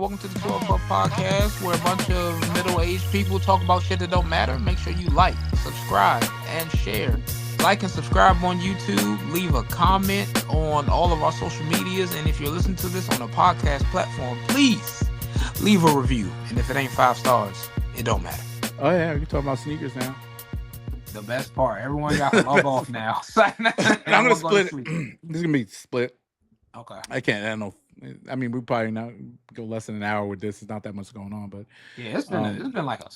Welcome to the 12 Club Podcast, where a bunch of middle-aged people talk about shit that don't matter. Make sure you like, subscribe, and share. Like and subscribe on YouTube. Leave a comment on all of our social medias. And if you're listening to this on a podcast platform, please leave a review. And if it ain't 5 stars, it don't matter. Oh, yeah. You're talking about sneakers now. The best part. Everyone got to log off now. I'm going to split it. This is going to be split. Okay. I can't. I don't know. I mean, we probably not go less than an hour with this. It's not that much going on, but yeah, it's been like a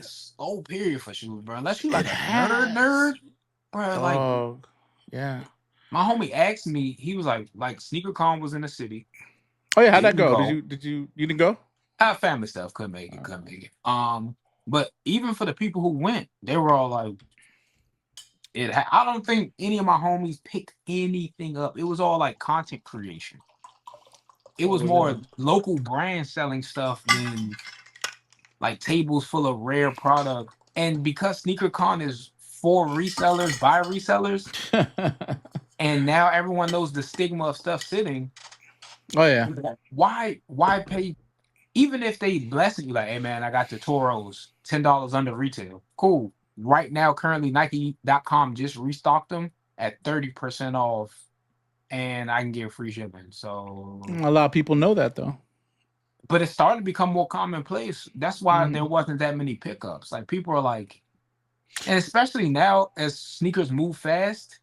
slow period for shoes, bro. Unless you like a nerd, bro. Like, yeah. My homie asked me. He was like SneakerCon was in the city. Oh yeah, how'd that go? You didn't go? Family stuff, couldn't make it. But even for the people who went, they were all like, I don't think any of my homies picked anything up. It was all like content creation. It was more local brand selling stuff than like tables full of rare product. And because SneakerCon is for resellers by resellers, and now everyone knows the stigma of stuff sitting. Oh yeah. Why pay? Even if they bless you, like, hey man, I got the Toros, $10 under retail. Cool. Right now, currently Nike.com just restocked them at 30% off. And I can get free shipping. So a lot of people know that though. But it started to become more commonplace. That's why there wasn't that many pickups. Like people are like, and especially now as sneakers move fast,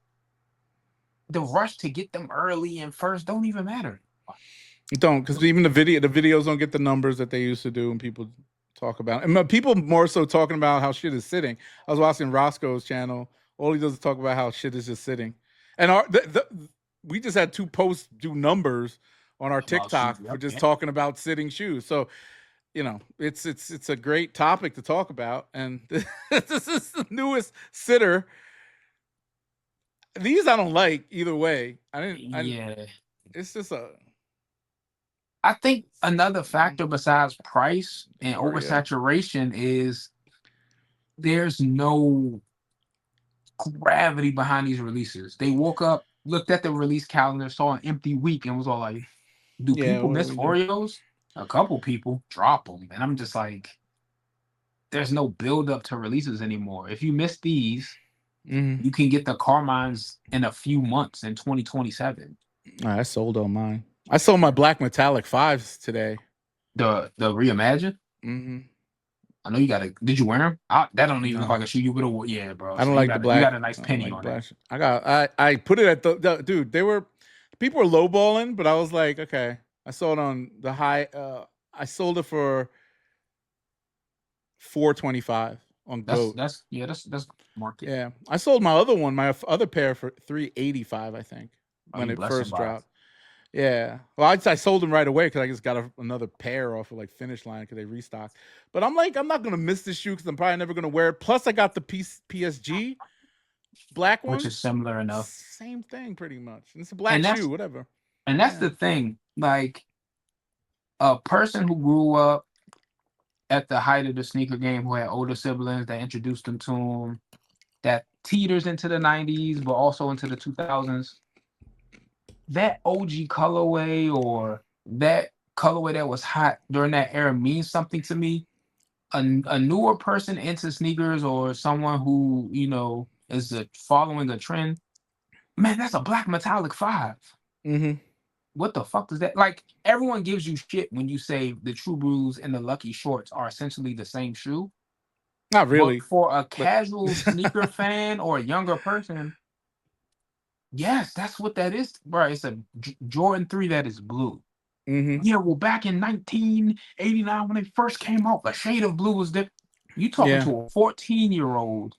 the rush to get them early and first don't even matter. Don't, because even the videos don't get the numbers that they used to do, and people talk about it. And people more so talking about how shit is sitting. I was watching Roscoe's channel. All he does is talk about how shit is just sitting. And we just had 2 posts do numbers on our TikTok for just talking about sitting shoes. So, you know, it's a great topic to talk about. And this is the newest sitter. These I don't like either way. It's just I think another factor besides price and oversaturation is there's no gravity behind these releases. They woke up, looked at the release calendar, saw an empty week, and was all like, do people miss Oreos? A couple people drop them. And I'm just like, there's no build up to releases anymore. If you miss these, you can get the Carmines in a few months in 2027. I sold all mine. I sold my black metallic 5s today. The Reimagine? I know you got to. Did you wear them? That don't even look like a shoe you would have. Yeah, bro. I don't like the black. You got a nice penny on it. I put it at the dude. People were lowballing, but I was like, okay. I sold on the high. I sold it for $425 on Goat. That's market. Yeah, I sold my other pair for $385. I think when it first dropped. Yeah, well, I sold them right away because I just got another pair off of like Finish Line because they restocked. But I'm like, I'm not gonna miss this shoe because I'm probably never gonna wear it. Plus, I got the PSG black one, which is similar enough. Same thing, pretty much. And it's a black shoe, whatever. And that's the thing. Like a person who grew up at the height of the sneaker game, who had older siblings that introduced them to them, that teeters into the 90s, but also into the 2000s. That OG colorway or that colorway that was hot during that era means something to me. A newer person into sneakers or someone who, you know, is following a trend, man, that's a black metallic 5. What the fuck does that, like, everyone gives you shit when you say the True Blues and the Lucky Shorts are essentially the same shoe. Not really. But for a casual sneaker fan or a younger person, yes, that's what that is, bro. It's a Jordan 3 that is blue. Yeah, well, back in 1989 when it first came out, the shade of blue was different. You talking to a 14-year-old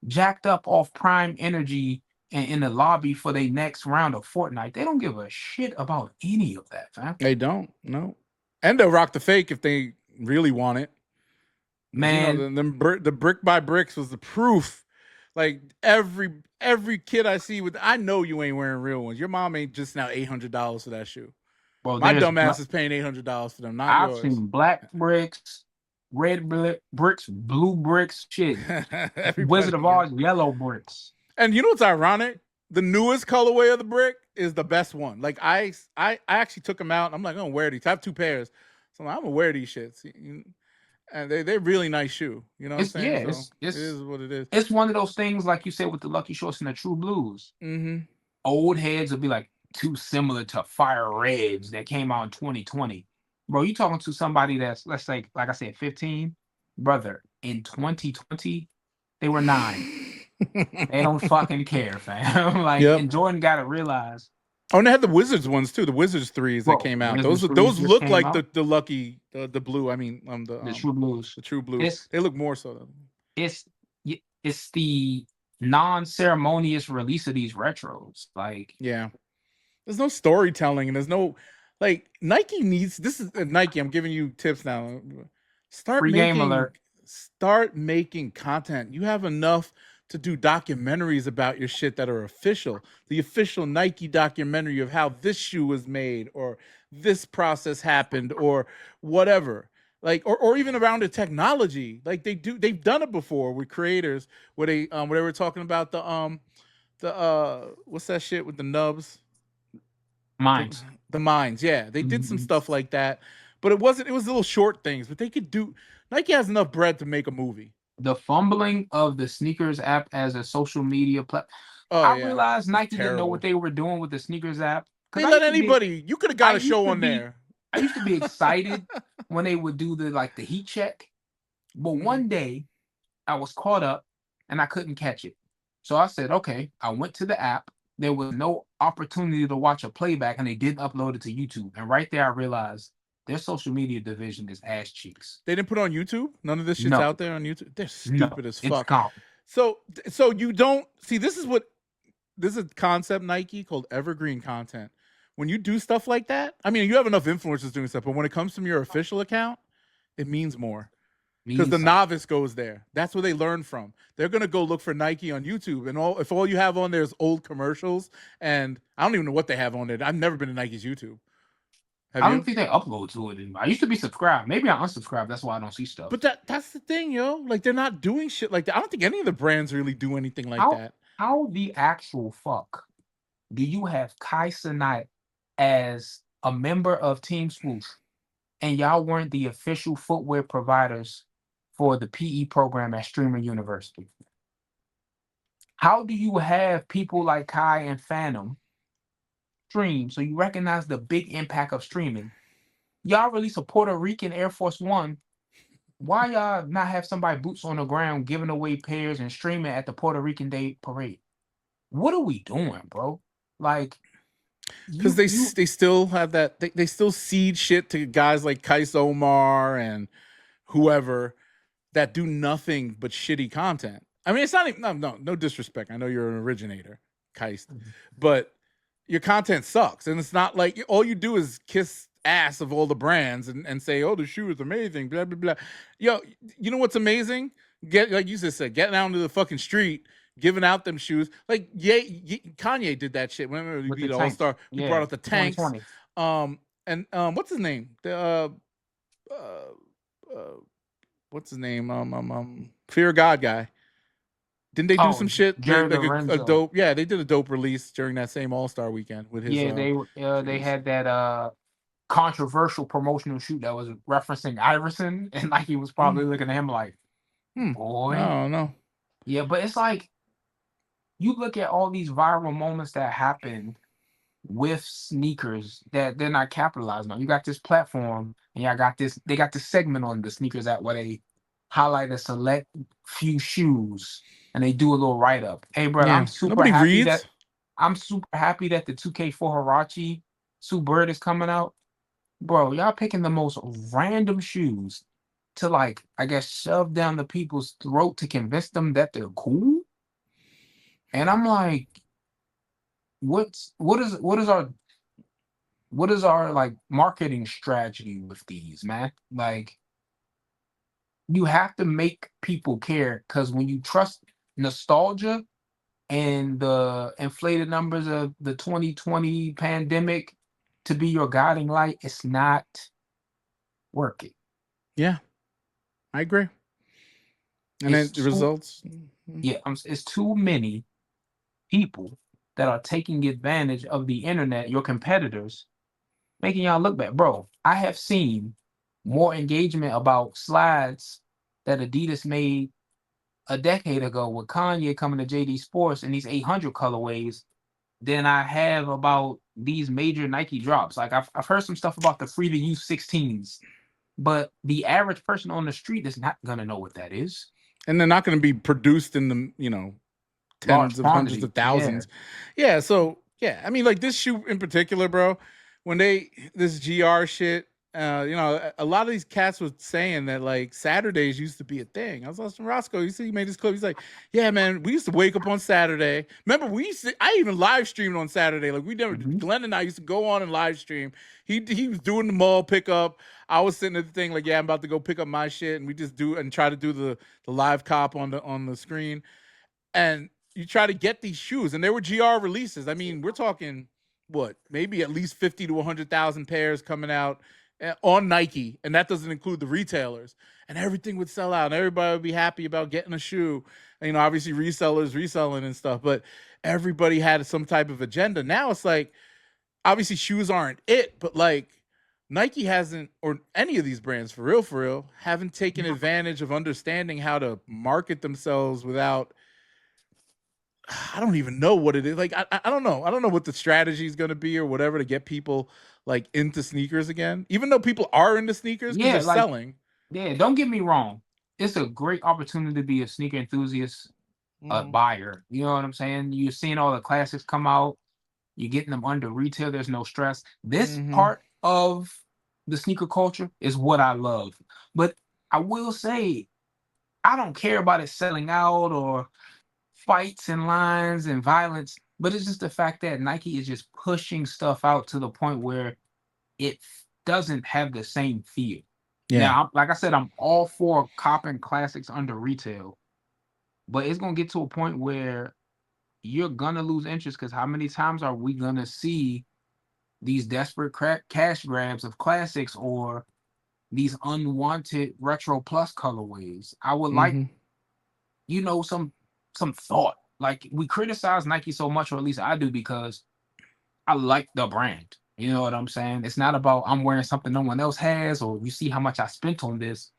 jacked up off Prime Energy and in the lobby for their next round of Fortnite. They don't give a shit about any of that, fam. They don't, no. And they'll rock the fake if they really want it. Man, you know, the brick by bricks was the proof. Like every kid I see I know you ain't wearing real ones. Your mom ain't just now $800 for that shoe. Well, my dumb ass is paying $800 for them. Not yours. I've seen black bricks, red bricks, blue bricks, shit. Wizard of Oz, yellow bricks. And you know what's ironic? The newest colorway of the brick is the best one. Like I actually took them out. And I'm like, I'm gonna wear these. I have 2 pairs. So I'm gonna wear these shits. And they're really nice shoe. You know what I'm It's saying? yeah, So it is what it is. it's one of those things like you said with the Lucky Shorts and the True Blues. Mm-hmm. Old heads would be like too similar to Fire Reds that came out in 2020. Bro, you talking to somebody that's, let's say, like I said, 15, brother, in 2020, they were 9. They don't fucking care, fam. Like, Yep. and Jordan gotta realize, Oh, and they had the Wizards ones too. The Wizards threes that bro, came out. Wizards Those just look came like out, the lucky the blue. I mean the True Blues. the true blues. It's They look more so. it's it's the non-ceremonious release of these retros. Like, Yeah. There's no storytelling and there's no like Nike needs this is Nike. I'm giving you tips now. Start free game making alert. content. You have enough to do documentaries about your shit that are official. The official Nike documentary of how this shoe was made or this process happened or whatever. Like or even around the technology. Like they've done it before with creators where they were talking about the what's that shit with the nubs? Minds. The mines, yeah, they did some Mhm. stuff like that, but it was little short things. But they could do. Nike has enough bread to make a movie. The fumbling of the sneakers app as a social media platform. Oh I yeah, realized it's Nike didn't know what terrible. they were doing with the sneakers app because They let anybody. You could have I got a used show to on be there. I used to be excited when they would do the heat check, but one day I was caught up and I couldn't catch it. So I said, okay, I went to the app. There was no opportunity to watch a playback, and they didn't upload it to YouTube. And right there, I realized their social media division is ass cheeks. They didn't put it on YouTube. None of this shit's No, out there on YouTube. They're no, stupid as it's fuck. gone. So you don't see this is a concept Nike called evergreen content. When you do stuff like that, I mean, you have enough influencers doing stuff, but when it comes from your official account, it means more. Because the Means something. novice goes there. That's where they learn from. They're gonna go look for Nike on YouTube, and if all you have on there is old commercials, and I don't even know what they have on there. I've never been to Nike's YouTube. Have I don't you? think they upload to it anymore. I used to be subscribed. Maybe I unsubscribed. That's why I don't see stuff. But that's the thing, yo. Like they're not doing shit like that. I don't think any of the brands really do anything like How that. how the actual fuck do you have Kai Cenat as a member of Team Swoosh and y'all weren't the official footwear providers for the PE program at Streamer University? How do you have people like Kai and Phantom stream so you recognize the big impact of streaming? Y'all release a Puerto Rican Air Force One. Why y'all not have somebody boots on the ground giving away pairs and streaming at the Puerto Rican Day parade? What are we doing, bro? Like Because you they still have that they still seed shit to guys like Kais Omar and whoever that do nothing but shitty content. I mean, it's not even no disrespect. I know you're an originator, Kais, but your content sucks, and it's not like all you do is kiss ass of all the brands and say, oh, the shoe is amazing, blah blah blah. Yo, you know what's amazing? Get like you just said, getting out into the fucking street, giving out them shoes. Like Kanye did that shit. Whenever he with the beat All tanks. Star, he Yeah, brought out the tanks. 2020. And what's his name? The what's his name? Fear of God guy. Didn't they do Oh, some shit Jerry like a Lorenzo. dope? Yeah, they did a dope release during that same All Star weekend with his Yeah, they shoes. had that controversial promotional shoot that was referencing Iverson, and like he was probably looking at him like, I boy. don't know. Yeah, but it's like you look at all these viral moments that happen with sneakers that they're not capitalizing on. You got this platform, and y'all got this. They got this segment on the sneakers app where they highlight a select few shoes, and they do a little write up. Hey, bro, Yeah, nobody reads. I'm super happy that the 2K4 Hirachi Sue Bird is coming out. Bro, y'all picking the most random shoes to like, I guess, shove down the people's throat to convince them that they're cool. And I'm like, what is our like marketing strategy with these, man? Like, you have to make people care because when you trust nostalgia and the inflated numbers of the 2020 pandemic to be your guiding light, it's not working. Yeah, I agree. And It's then the too results. yeah, it's too many people that are taking advantage of the internet, your competitors, making y'all look bad. Bro, I have seen more engagement about slides that Adidas made a decade ago with Kanye coming to JD Sports and these 800 colorways than I have about these major Nike drops. Like I've heard some stuff about the free to use 16s, but the average person on the street is not gonna know what that is. And they're not going to be produced in the, you know, tens Large of hundreds quantity. of Yeah. thousands. Yeah. So yeah, I mean, like this shoe in particular, bro. When this GR shit, you know, a lot of these cats was saying that like Saturdays used to be a thing. I was listening to Roscoe. You see, he made this clip. He's like, "Yeah, man, we used to wake up on Saturday. Remember, I even live streamed on Saturday. Like we never. Mhm. Glenn and I used to go on and live stream. He was doing the mall pickup. I was sitting at the thing like, yeah, I'm about to go pick up my shit, and we just do and try to do the live cop on the screen, and you try to get these shoes, and they were GR releases. I mean, we're talking what, maybe at least 50 to 100,000 pairs coming out on Nike, and that doesn't include the retailers. And everything would sell out, and everybody would be happy about getting a shoe. And, you know, obviously resellers reselling and stuff, but everybody had some type of agenda. Now it's like, obviously shoes aren't it, but like Nike hasn't, or any of these brands for real, haven't taken advantage of understanding how to market themselves without, I don't even know what it is. Like, I don't know. I don't know what the strategy is going to be or whatever to get people like into sneakers again, even though people are into sneakers because they're Yeah, like selling. yeah, don't get me wrong. It's a great opportunity to be a sneaker enthusiast, a Mm-hmm. buyer. You know what I'm saying? You're seeing all the classics come out, you're getting them under retail, there's no stress. This Mm-hmm. part of the sneaker culture is what I love. But I will say, I don't care about it selling out or fights and lines and violence, but it's just the fact that Nike is just pushing stuff out to the point where it doesn't have the same feel. Yeah. Now, like I said, I'm all for copping classics under retail, but it's gonna get to a point where you're gonna lose interest because how many times are we gonna see these desperate cash grabs of classics or these unwanted retro plus colorways? I would like, Mm-hmm. some thought. Like we criticize Nike so much, or at least I do, because I like the brand. You know what I'm saying? It's not about I'm wearing something no one else has, or you see how much I spent on this.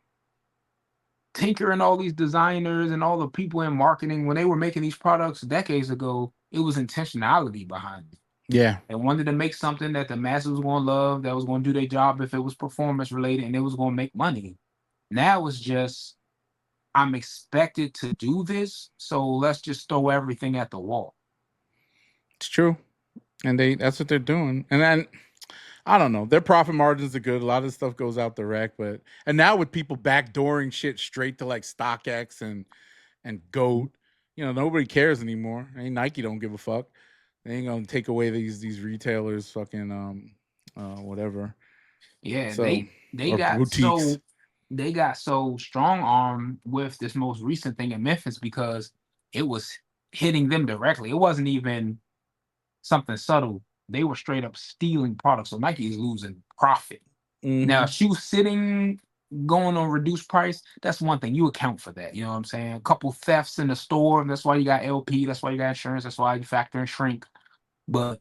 Tinker and all these designers and all the people in marketing, when they were making these products decades ago, it was intentionality behind it. Yeah. They wanted to make something that the masses was going to love, that was going to do their job if it was performance related, and it was going to make money. Now it's just, I'm expected to do this, so let's just throw everything at the wall. It's true. And that's what they're doing. And then I don't know. Their profit margins are good. A lot of stuff goes out direct, but and now with people backdooring shit straight to like StockX and Goat, you know, nobody cares anymore. I mean, Nike don't give a fuck. They ain't gonna take away these retailers fucking whatever. Yeah, So, they or got boutiques. so they got so strong armed with this most recent thing in Memphis because it was hitting them directly. It wasn't even something subtle. They were straight up stealing products. So Nike is losing profit. Now, Mm-hmm. shoe sitting, going on reduced price, that's one thing. You account for that. You know what I'm saying? A couple thefts in the store. That's why you got LP. That's why you got insurance. That's why you factor in shrink. But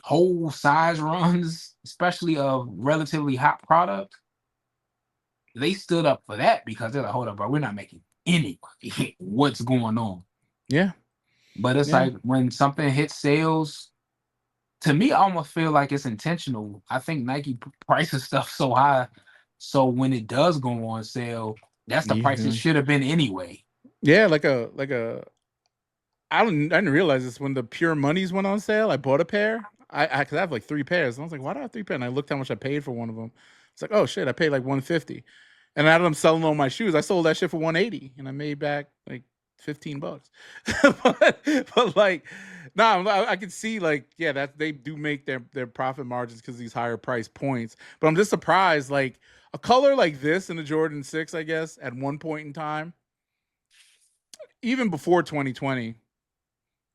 whole size runs, especially of relatively hot product, they stood up for that because they're like, hold up, bro, we're not making any money. What's going on? Yeah. But it's Yeah. like when something hits sales, to me, I almost feel like it's intentional. I think Nike prices stuff so high, so when it does go on sale, that's the price it Yeah. should have been anyway. Yeah, like a I didn't realize this when the Pure Monies went on sale. I bought a pair. Cause I have like 3 pairs. And I was like, why do I have 3 pairs? And I looked how much I paid for one of them. It's like, oh shit, I paid like 150. And now that I'm selling all my shoes, I sold that shit for 180 and I made back like $15. but like, nah, I can see like, yeah, that they do make their profit margins because these higher price points. But I'm just surprised, like a color like this in the Jordan 6, I guess, at one point in time, even before 2020,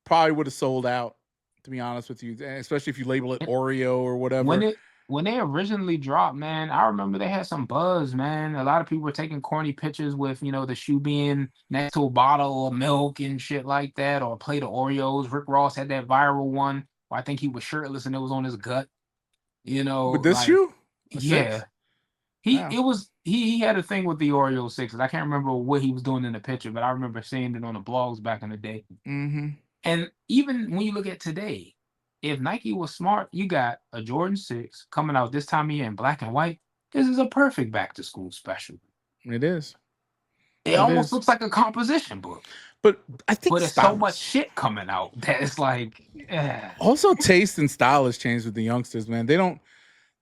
probably would have sold out, to be honest with you, especially if you label it And Oreo or when whatever. it when they originally dropped, man, I remember they had some buzz, man. A lot of people were taking corny pictures with, the shoe being next to a bottle of milk and shit like that, or a plate of Oreos. Rick Ross had that viral one where I think he was shirtless and it was on his gut. With this Like, shoe, a yeah, 6. Wow. He had a thing with the Oreo sixes. I can't remember what he was doing in the picture, but I remember seeing it on the blogs back in the day. Mm-hmm. And even when you look at today, if Nike was smart, you got a Jordan 6 coming out this time of year in black and white. This is a perfect back to school special. It is. It It almost is. looks like a composition book. But I think But there's so much styles. shit coming out that it's like, Also, taste and style has changed with the youngsters, man. They don't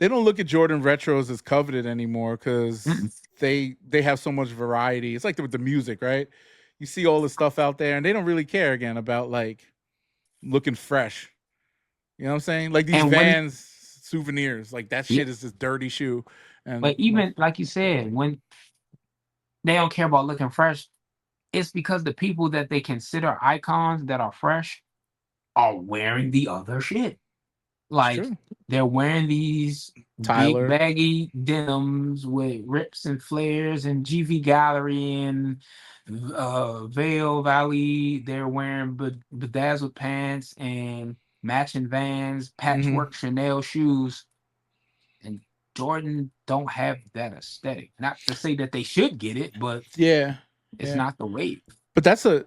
look at Jordan retros as coveted anymore because mm, they have so much variety. It's like with the music, right? You see all the stuff out there, and they don't really care again about like looking fresh. You know what I'm saying? Like these and when Vans souvenirs, like that yeah, shit is just dirty shoe. And but even like you said, when they don't care about looking fresh, it's because the people that they consider icons that are fresh are wearing the other shit. it's Like true. they're wearing these big Tyler. baggy denims with rips and flares and GV Gallery and Vale Valley. They're wearing bedazzled pants and matching Vans, Mm-hmm. patchwork Chanel shoes. And Jordan don't have that aesthetic. Not to say that they should get it, but Yeah. it's Yeah. not the wave. But that's a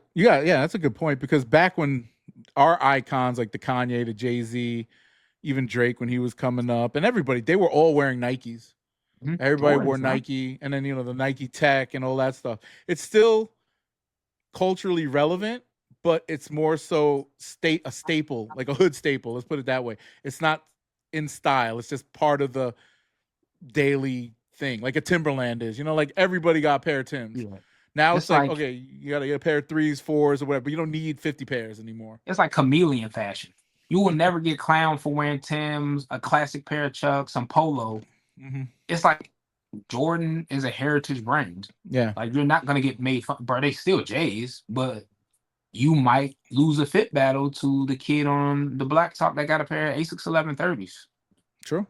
good point because back when our icons like the Kanye, the Jay-Z, even Drake when he was coming up, and everybody, they were all wearing Nikes. Everybody wore Jordans, man. Nike, and then the Nike Tech and all that stuff. It's still culturally relevant, but it's more so a staple, like a hood staple. Let's put it that way. It's not in style. It's just part of the daily thing, like a Timberland is. Like everybody got a pair of Tims. Yeah. Now it's It's like, like okay, you gotta get a pair of threes, fours, or whatever, but you don't need 50 pairs anymore. it's like chameleon fashion. You will never get clowned for wearing Tim's, a classic pair of Chucks, some polo. Mm-hmm. It's like Jordan is a heritage brand. Yeah, Like you're not gonna get made fun, bro. They still J's, but you might lose a fit battle to the kid on the blacktop that got a pair of ASICS 1130s, true.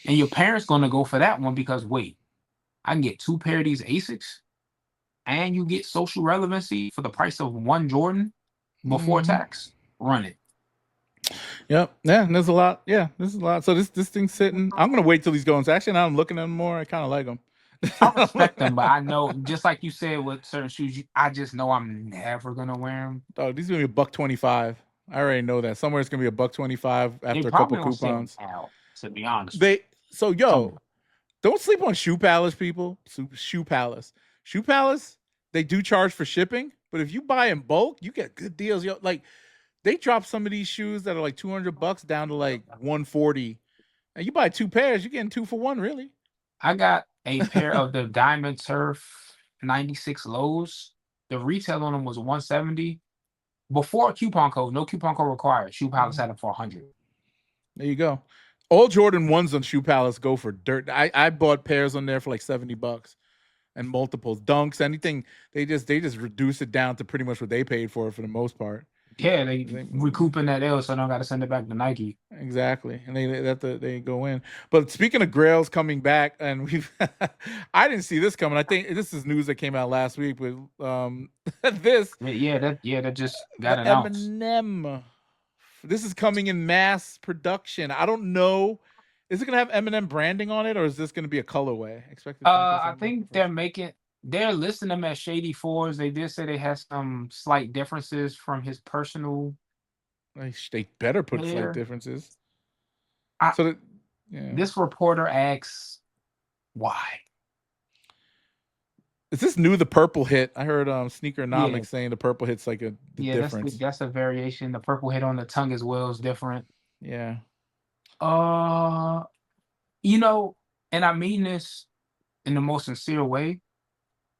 and your parents gonna go for that one because wait, I can get two pair of these ASICs, and you get social relevancy for the price of one Jordan before Mm-hmm. tax. Run it. Yep. Yeah, and there's a lot. Yeah, there's a lot. So this thing's sitting. I'm gonna wait till he's going. So actually, now I'm looking at him more. I kind of like him. I respect them, but I know, just like you said with certain shoes, I just know I'm never gonna wear them. Oh, these gonna be $125. I already know that. Somewhere it's gonna be $125 They after a couple probably on sale coupons. now, to be honest. They so Somewhere. don't sleep on Shoe Palace, people. Shoe Palace. Shoe Palace, they do charge for shipping, but if you buy in bulk, you get good deals. Like they drop some of these shoes that are like $200 down to like 140. And you buy two pairs, you're getting two for one, really. I got a pair of the Diamond Turf 96 lows. The retail on them was 170. Before coupon code, no coupon code required. Shoe Palace had them for 100. There you go. All Jordan ones on Shoe Palace go for dirt. I bought pairs on there for like $70 and multiples, dunks, anything. They just reduce it down to pretty much what they paid for it for the most part. Yeah, they recouping that L, so I don't got to send it back to Nike. Exactly, and they go in. But speaking of Grails coming back, and we've I didn't see this coming. I think this is news that came out last week with this That just the got announced. Eminem. This is coming in mass production. I don't know. Is it gonna have Eminem branding on it, or is this gonna be a colorway? Expected I 24/7 think production. they're listing them as Shady fours. They did say they had some slight differences from his personal They better put slight hair. differences. I, So that yeah. this reporter asks why. Is this new? The purple hit. I heard Yeah, Sneakernomics saying the purple hit's like the yeah, difference. that's a variation. The purple hit on the tongue as well is different. Yeah. Uh, you know, and I mean this in the most sincere way.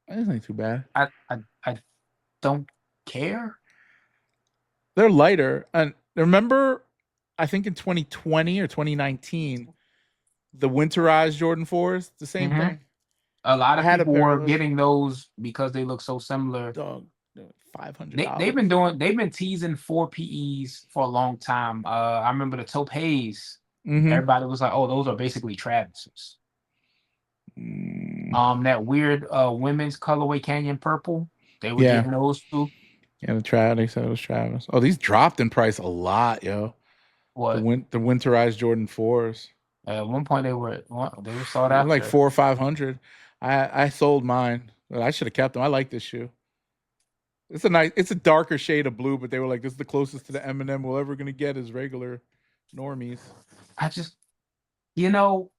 It's not too bad. I don't care. They're lighter. And remember, I think in 2020 or 2019, the winterized Jordan 4s, the same hmm thing. A lot I of had a people pair were of those. getting those because they look so similar. Dog, $500. They've been teasing 4 PEs for a long time. I remember the taupe haze. Mm-hmm. Everybody was like, "Oh, those are basically Travis's." Mm, That weird women's colorway Canyon purple. They were yeah. getting those too. Yeah, they said it was Travis. Oh, these dropped in price a lot, yo. What? The winterized Jordan 4s. At one point, they were sought Like after. 400 or 500. I sold mine. I should have kept them. I like this shoe. It's a darker shade of blue, but they were like, this is the closest to the Eminem we're ever gonna get is regular normies. I just, you know,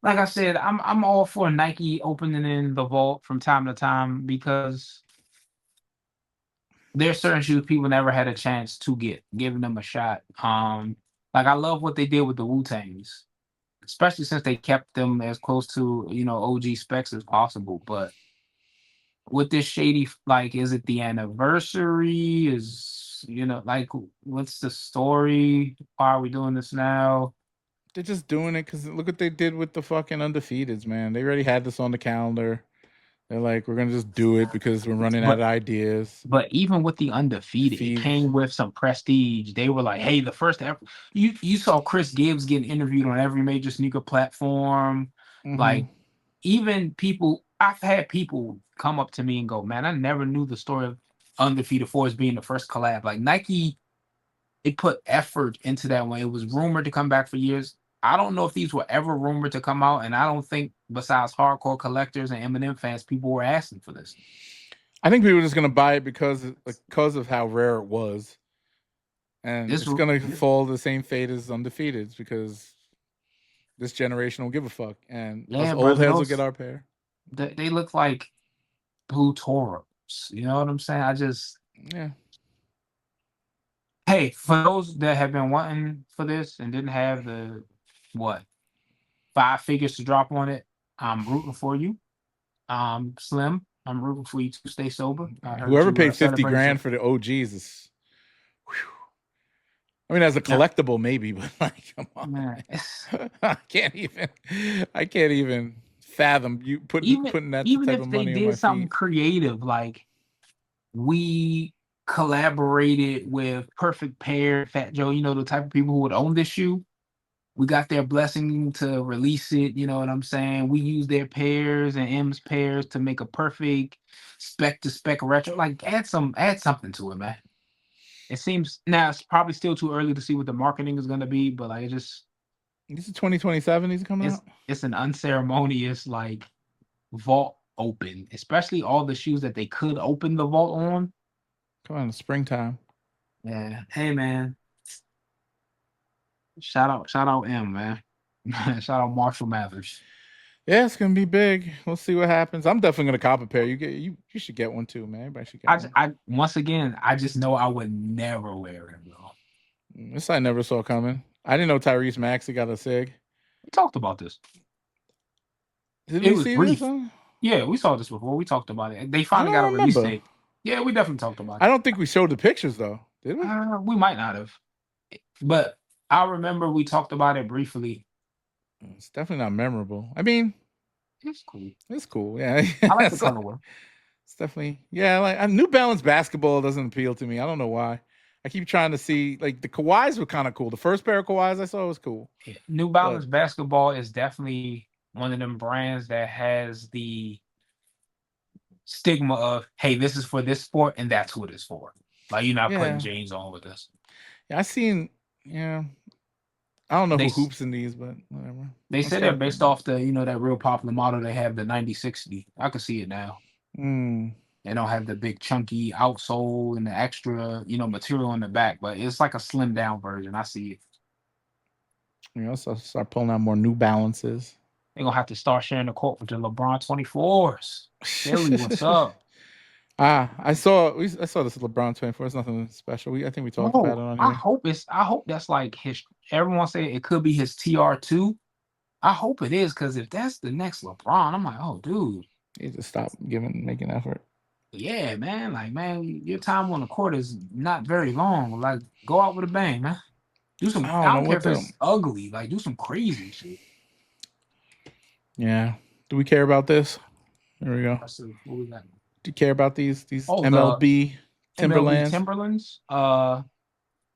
like I said, I'm all for Nike opening in the vault from time to time because there's certain shoes people never had a chance to get, giving them a shot. Like I love what they did with the Wu Tangs, especially since they kept them as close to OG specs as possible. But with this shady, like, is it the anniversary? Like, what's the story? Why are we doing this now? They're just doing it because look what they did with the fucking undefeateds, man. They already had this on the calendar. They're like, we're gonna just do it because we're running out But of ideas. But even with the undefeated, it Feed. came with some prestige. They were like, "Hey, the first ever." You saw Chris Gibbs getting interviewed on every major sneaker platform. Mm-hmm. Like even people, I've had people come up to me and go, "Man, I never knew the story of Undefeated Four as being the first collab." Like Nike, it put effort into that one. It was rumored to come back for years. I don't know if these were ever rumored to come out, and I don't think besides hardcore collectors and Eminem fans, people were asking for this. I think people were just gonna buy it because of how rare it was, and This it's gonna fall the same fate as undefeateds because this generation don't give a fuck, and us Yeah, old brother, heads will get those our pair. they look like blue Toros. You know what I'm saying? Yeah, Hey, for those that have been wanting for this and didn't have the what 5 figures to drop on it, I'm rooting for you. Slim, I'm rooting for you to stay sober. I heard whoever you paid 50 celebrating grand some. for the OGs is. Whew. I mean, as a Now, collectible, maybe, but like, come on, man, man. I can't even fathom you even putting that even type of if they money on did my something feet. creative, like we collaborated with Perfect Pair, Fat Joe, the type of people who would own this shoe. We got their blessing to release it. You know what I'm saying? We use their pairs and M's pairs to make a perfect spec to spec retro. Like add something to it, man. It seems now it's probably still too early to see what the marketing is gonna be, but like These are 2027. These are coming it's out. it's an unceremonious like vault open, especially all the shoes that they could open the vault on. Come on, springtime. Yeah. Hey man. Shout out M, man. Shout out Marshall Mathers. Yeah, it's gonna be big. We'll see what happens. I'm definitely gonna cop a pair. You should get one too, man. Everybody should get one. I once again, I just know I would never wear it, bro. This I never saw coming. I didn't know Tyrese Maxey got a sig. We talked about this. Did It we was see this? brief. Yeah, we saw this before. We talked about it. They I finally got a don't release remember. date. Yeah, we definitely talked about I it. don't think we showed the pictures though. Did we? We might not have, but I remember we talked about it briefly. It's definitely not memorable. I mean, It's cool. it's cool. Yeah, I like the it's, colorway. it's definitely Like New Balance basketball doesn't appeal to me. I don't know why. I keep trying to see like the Kawhis were kind of cool. The first pair of Kawhis I saw was cool, Yeah. New but Balance basketball is definitely one of them brands that has the stigma of, hey, this is for this sport, and that's what it's for. Like you're not putting yeah, jeans on with this. I seen. Yeah, I don't know They who s- hoops in these, but whatever. they I'm said they're starting. based off the that real popular model they have, the 9060. I can see it now. Mm. They don't have the big chunky outsole and the extra material on the back, but it's like a slim down version. I see it. So I'll start pulling out more New Balances. They're gonna have to start sharing the court with the LeBron 24s. Philly, what's up? I saw this LeBron 24. It's nothing special. I think we talked about it Bro, on here. I hope that's like his. Everyone say it could be his TR2. I hope it is, because if that's the next LeBron, I'm like, oh dude, He just stopped making effort. yeah, man. Like, man, your time on the court is not very long. Like, go out with a bang, man. Do I some. don't I know don't care what if the. it's ugly. Like, do some crazy shit. Yeah. Do we care about this? There we go. Let's see what we got. Do you care about these Oh, the MLB MLB Timberlands? Timberlands.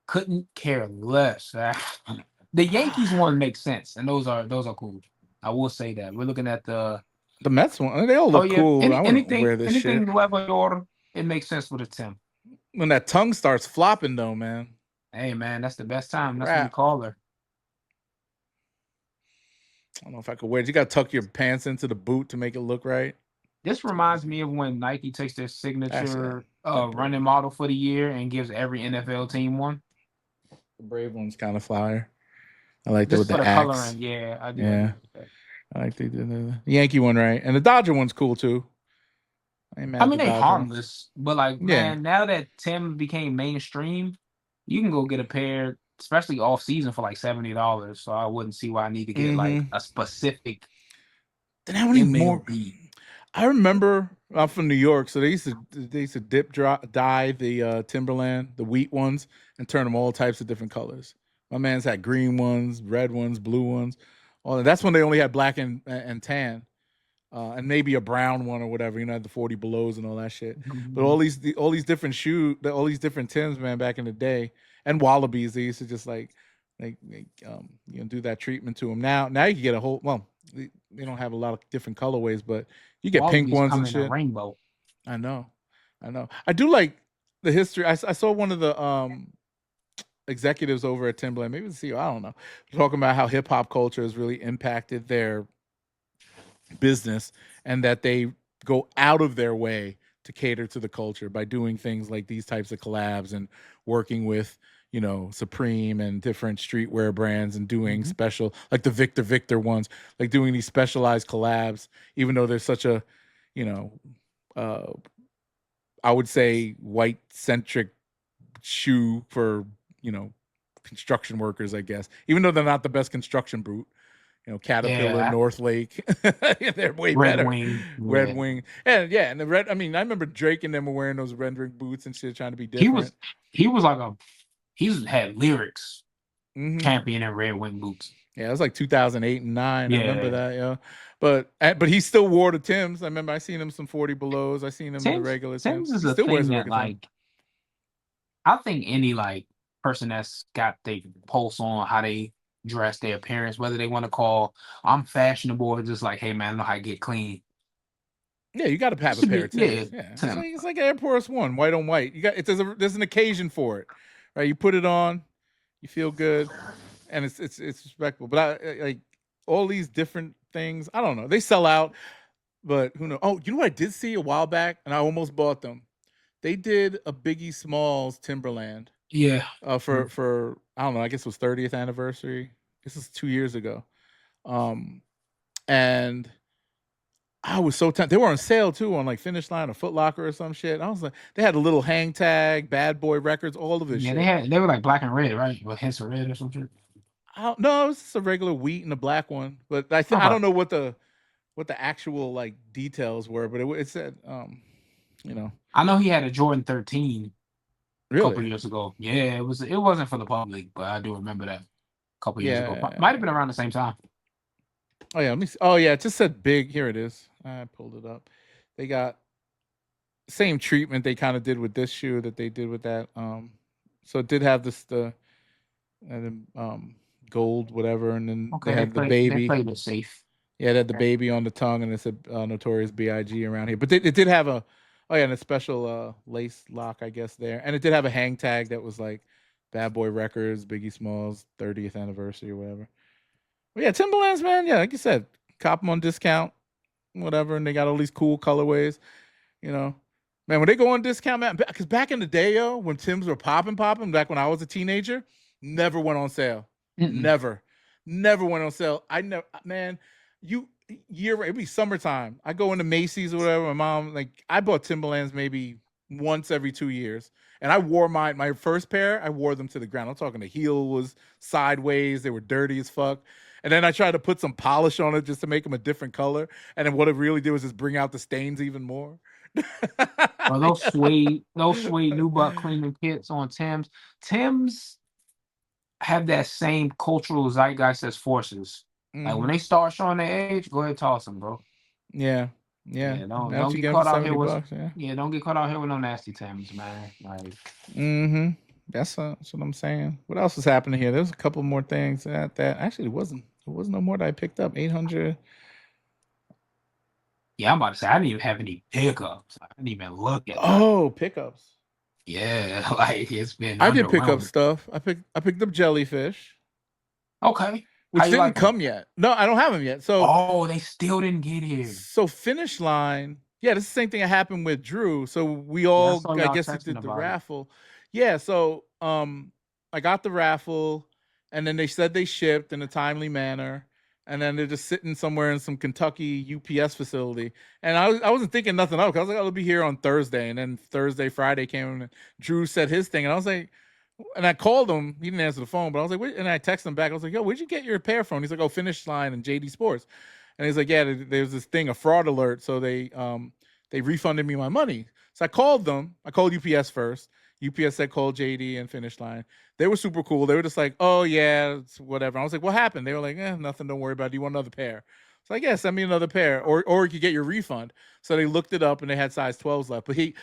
Couldn't care less. The Yankees one makes sense, and those are cool. I will say that. We're looking at the. The Mets one. They all Oh look yeah, cool. I wouldn't wear this anything shit. Nueva York, it makes sense with a Tim. When that tongue starts flopping though, man. Hey man, that's the best time. That's what we Crap. call her. I don't know if I could wear it. You got to tuck your pants into the boot to make it look right. This reminds me of when Nike takes their That's it. signature That running model for the year and gives every NFL team one. The Brave one's kind of flyer. I like that Just with for the the axe. coloring. Yeah, I do. Yeah, I like they did the Yankee one right, and the Dodger one's cool too. I ain't mad I at mean, the they Dodger one. harmless, but like, Yeah. man, now that Tim became mainstream, you can go get a pair, especially off season, for like $70. So I wouldn't see why I need to get like Mm-hmm. a specific Then how many more? MLB. I remember I'm from New York, so they used to dye the Timberland, the wheat ones, and turn them all types of different colors. My man's had green ones, red ones, blue ones. All that. That's when they only had black and tan, and maybe a brown one or whatever. You know, had the 40 belows and all that shit. But all these different all these different Tims, man, back in the day, and Wallabies, they used to just do that treatment to them. Now you can get a whole they don't have a lot of different colorways, but you get pink Wallabies ones come and in a shit. rainbow. I know, I know. I do like the history. I saw one of the executives over at Timberland, maybe the CEO, I don't know, talking about how hip hop culture has really impacted their business and that they go out of their way to cater to the culture by doing things like these types of collabs and working with Supreme and different streetwear brands and doing special like the Victor ones, like doing these specialized collabs, even though there's such a you know uh I would say white centric shoe for construction workers, I guess, even though they're not the best construction boot. Caterpillar, Yeah, North Lake, they're way Red better. Wing. Red Yeah, Wing, and yeah, and the red. I mean, I remember Drake and them were wearing those red wing boots and shit, trying to be he was different. he was like he's had lyrics Hmm. champion in Red Wing boots. Yeah, it was like 2008 and 9. I remember Yeah, that, yeah. But he still wore the Tims. I remember I seen him some 40 belows. I seen him in the Tim's regular Tim's Tims. is He a still wears thing the that regular Tim. like I think any like person that's got their pulse on how they dress, their appearance, whether they want to call I'm fashionable or just like, hey man, I know how to get clean. Yeah, you got to It have a should pair be of yeah, Tims. Yeah, Tim. it's like Air Force One, white on white. You got it. There's an occasion for it, right? You put it on, you feel good, and it's respectable. But like all these different things. I don't know. They sell out, but who knows? Oh, you know what I did see a while back, and I almost bought them. They did a Biggie Smalls Timberland Yeah. for I don't know. I guess it was 30th anniversary. This is 2 years ago, and I was so tempted. They were on sale too on like Finish Line or Foot Locker or some shit. I was like, they had a little hang tag, Bad Boy Records, all of this Yeah, shit. they were like black and red, right? With hints of red or something. I don't know. It was just a regular wheat and a black one, but I Okay. don't know what the actual like details were, but it said you know, I know he had a Jordan 13 a couple really, years ago. Yeah, it wasn't for the public, but I do remember that a couple years ago. Might have yeah. been around the same time. Oh yeah, let me see. Oh yeah, it just said big. Here it is. I pulled it up. They got same treatment they kind of did with this shoe that they did with that. So it did have the and gold whatever, and then they Okay, had the they baby. played it safe. Yeah, they had the baby on the tongue, and it said Notorious B.I.G. around here. But it did have oh yeah, and a special lace lock, I guess there, and it did have a hang tag that was like Bad Boy Records, Biggie Smalls 30th anniversary or whatever. But yeah, Timberlands, man. Yeah, like you said, cop them on discount, whatever, and they got all these cool colorways. You know, man, when they go on discount, man, because back in the day, yo, when Tims were popping, back when I was a teenager, never went on sale. Mm-mm. Never went on sale. I never, man, it'd be summertime. I go into Macy's or whatever. My mom, like, I bought Timberlands maybe once every 2 years. And I wore my first pair, I wore them to the ground. I'm talking the heel was sideways, they were dirty as fuck. And then I tried to put some polish on it just to make them a different color. And then what it really did was just bring out the stains even more. Well, those suede new buck cleaning kits on Tim's. Tim's have that same cultural zeitgeist as Forces. Like when Hmm. they start showing their age, go ahead toss them, bro. Yeah. Yeah. Yeah, Now don't that you get get them for caught out here with $70, yeah. yeah, don't get caught out here with no nasty Tims, man. Like Mm-hmm. That's what I'm saying. What else is happening here? There's a couple more things that actually it wasn't no more that I picked up. 800. yeah, I'm about to say I didn't even have any pickups. I didn't even look at none. Oh, pickups. Yeah, like it's been I did pick up underwhelming. stuff. I picked up jellyfish. Okay. which you didn't like 'em? come yet. No, I don't have them yet. So Oh, they still didn't get here. so Finish Line, yeah, this is the same thing that happened with Drew. So we Yeah, I all, saw I y'all guess, he texting did the about it. raffle. Yeah, so I got the raffle, and then they said they shipped in a timely manner, and then they're just sitting somewhere in some Kentucky UPS facility. And I wasn't thinking nothing of it, 'cause I was like, I'll be here on Thursday, and then Friday came, and Drew said his thing, and I was like, and I called him. He didn't answer the phone, but I was like, and I texted him back. I was like, yo, where'd you get your pair from? He's like, oh, Finish Line and JD Sports. And he's like, yeah, there's this thing, a fraud alert. So they refunded me my money. So I called them. I called UPS first. UPS said call JD and Finish Line. They were super cool. They were just like, oh yeah, it's whatever. I was like, what happened? They were like, nothing, don't worry about it. Do you want another pair? So like, yeah, send me another pair, or you could get your refund. So they looked it up and they had size 12s left. But he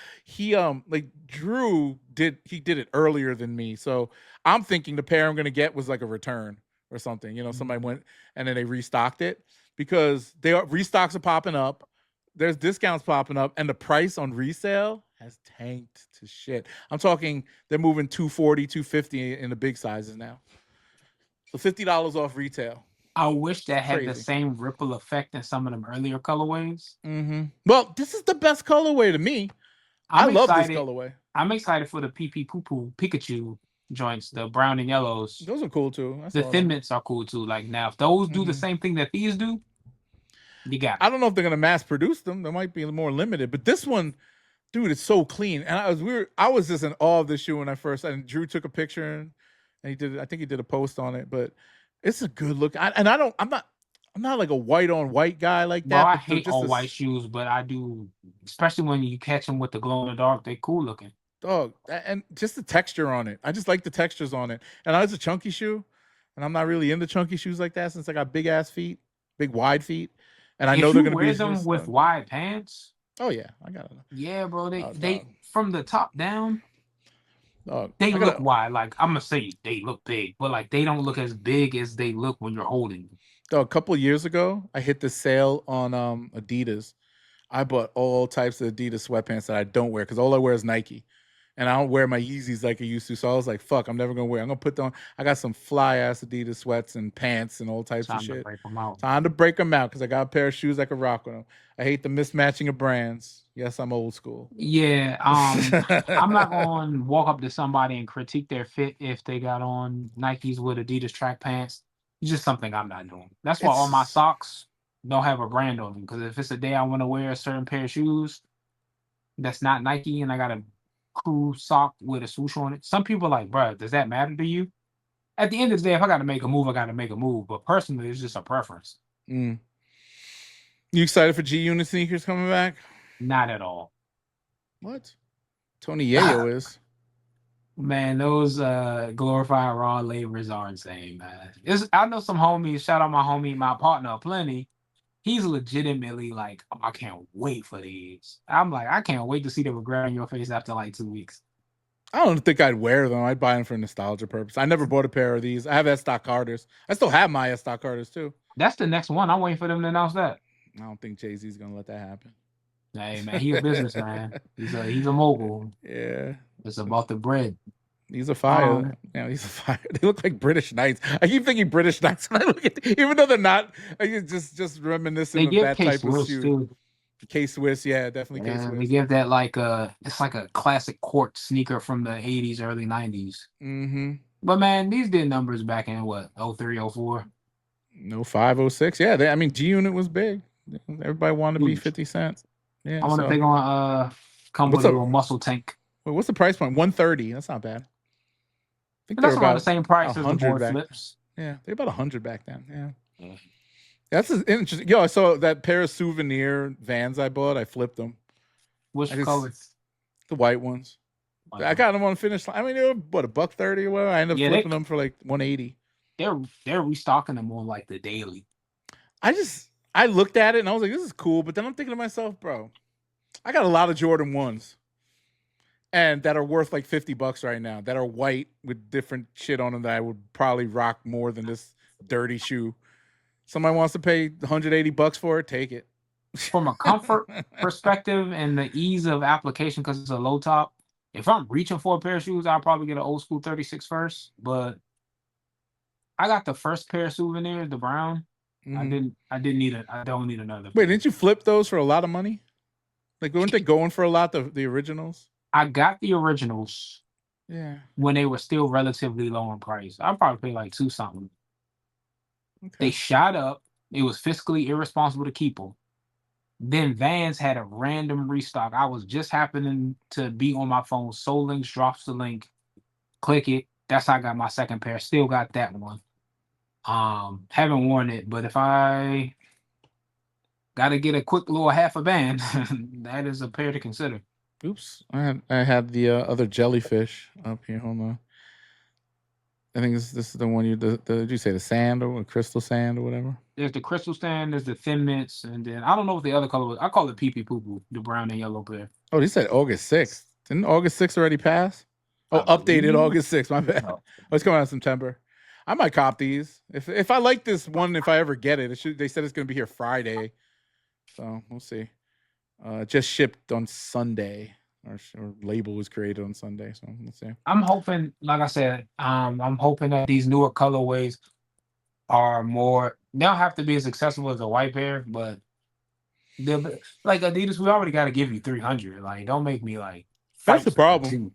like Drew did it earlier than me. So I'm thinking the pair I'm gonna get was like a return or something. You know, somebody went and then they restocked it, because restocks are popping up. There's discounts popping up, and the price on resale has tanked to shit. I'm talking they're moving 240, 250 in the big sizes now. So $50 off retail. I wish that had the Crazy. same ripple effect in some of them earlier colorways. Well, this is the best colorway to me. I love this colorway. I'm excited for the PP Poo Poo Pikachu joints, the brown and yellows. Those are cool too. The Thin Mints are cool too. Like now, if those do the same thing that these do, you got it. I don't know if they're gonna mass produce them. They might be more limited, but this one, dude, it's so clean. And I was just in awe of this shoe when I first. And Drew took a picture and he did. I think he did a post on it, but it's a good look. I'm not like a white on white guy like that. No, I hate all white shoes, but I do, especially when you catch them with the glow in the dark. They cool looking. Dog, and just the texture on it. I just like the textures on it. And it's a chunky shoe, and I'm not really into chunky shoes like that since I got big ass feet, big wide feet. And I know they're gonna wear them with wide pants. Oh yeah, I got it. Yeah, bro. They from the top down. They look wide. Like I'm gonna say they look big, but like they don't look as big as they look when you're holding them. A couple of years ago, I hit the sale on Adidas. I bought all types of Adidas sweatpants that I don't wear, because all I wear is Nike. And I don't wear my Yeezys like I used to. So I was like, fuck, I'm never going to wear. I'm going to put them on. I got some fly-ass Adidas sweats and pants and all types of shit. Time to break them out, because I got a pair of shoes I can rock with them. I hate the mismatching of brands. Yes, I'm old school. Yeah, I'm not going to walk up to somebody and critique their fit if they got on Nikes with Adidas track pants. It's just something I'm not doing. That's why all my socks don't have a brand on them, because if it's a day I want to wear a certain pair of shoes that's not Nike and I got a cool sock with a swoosh on it, some people are like, bro, does that matter to you? At the end of the day, if I got to make a move, I got to make a move. But personally, it's just a preference. You excited for G-Unit sneakers coming back? Not at all. What? Tony Yayo is. Man, those glorified raw labors are insane, man. I know some homies, shout out my homie, my partner, Plenty. He's legitimately like, oh, I can't wait for these. I'm like, I can't wait to see the regret on your face after like 2 weeks. I don't think I'd wear them. I'd buy them for nostalgia purpose. I never bought a pair of these. I have S-Stock Carters. I still have my S-Stock Carters too. That's the next one. I'm waiting for them to announce that. I don't think Jay-Z's gonna let that happen. Hey man, he's a businessman. He's a mogul. Yeah. It's about the bread. These are fire. Yeah, these are fire. They look like British Knights. I keep thinking British Knights when I look at them, even though they're not. I just reminiscent of that type of shoe. K-Swiss, yeah, definitely K-Swiss. They give that like it's like a classic court sneaker from the 80s, early 90s. But man, these did numbers back in what, 03, 04? No, 05, 06. Yeah, I mean, G-Unit was big. Everybody wanted to be 50 cents. Yeah, I want to pick on come with a little muscle tank. Wait, what's the price point? $130. That's not bad. I think that's about the same price as the board flips. Yeah, they're about $100 back then. Yeah. That's interesting. Yo, I saw that pair of souvenir Vans I bought. I flipped them. Which colors? The white ones. I got them on the finish line. I mean, they were what, $130 or whatever. I ended up flipping them for like $180. They're restocking them on like the daily. I looked at it and I was like, this is cool. But then I'm thinking to myself, bro, I got a lot of Jordan 1s. And that are worth like $50 right now. That are white with different shit on them that I would probably rock more than this dirty shoe. Somebody wants to pay $180 for it, take it. From a comfort perspective and the ease of application, because it's a low top, if I'm reaching for a pair of shoes, I'll probably get an old school 36 first. But I got the first pair of souvenirs, the brown. Mhm. I don't need another Wait, pair. didn't you flip those for a lot of money? Like, weren't they going for a lot, the originals? I got the originals Yeah. when they were still relatively low in price. I probably paid like two something. They Okay. shot up. It was fiscally irresponsible to keep them. Then Vans had a random restock. I was just happening to be on my phone. Soul Links drops the link. Click it. That's how I got my second pair. Still got that one. Haven't worn it, but if I gotta get a quick little half a band, that is a pair to consider. Oops. I had the other jellyfish up here. Hold on. I think this is the one the did you say the sand or crystal sand or whatever? There's the crystal stand, there's the thin mints, and then I don't know what the other color was. I call it pee pee poo poo, the brown and yellow pair. Oh, he said August 6th. Didn't August 6th already pass? Oh, I updated believe. August 6th. My bad. Oh, Oh, it's coming out in September. I might cop these. If I like this one, if I ever get it, they said it's gonna be here Friday. So we'll see. Just shipped on Sunday. Or label was created on Sunday. So let's see. I'm hoping, like I said, I'm hoping that these newer colorways are more. They don't have to be as accessible as a white pair, but like Adidas. We already got to give you 300. Like, don't make me like That's fight the for that problem. too.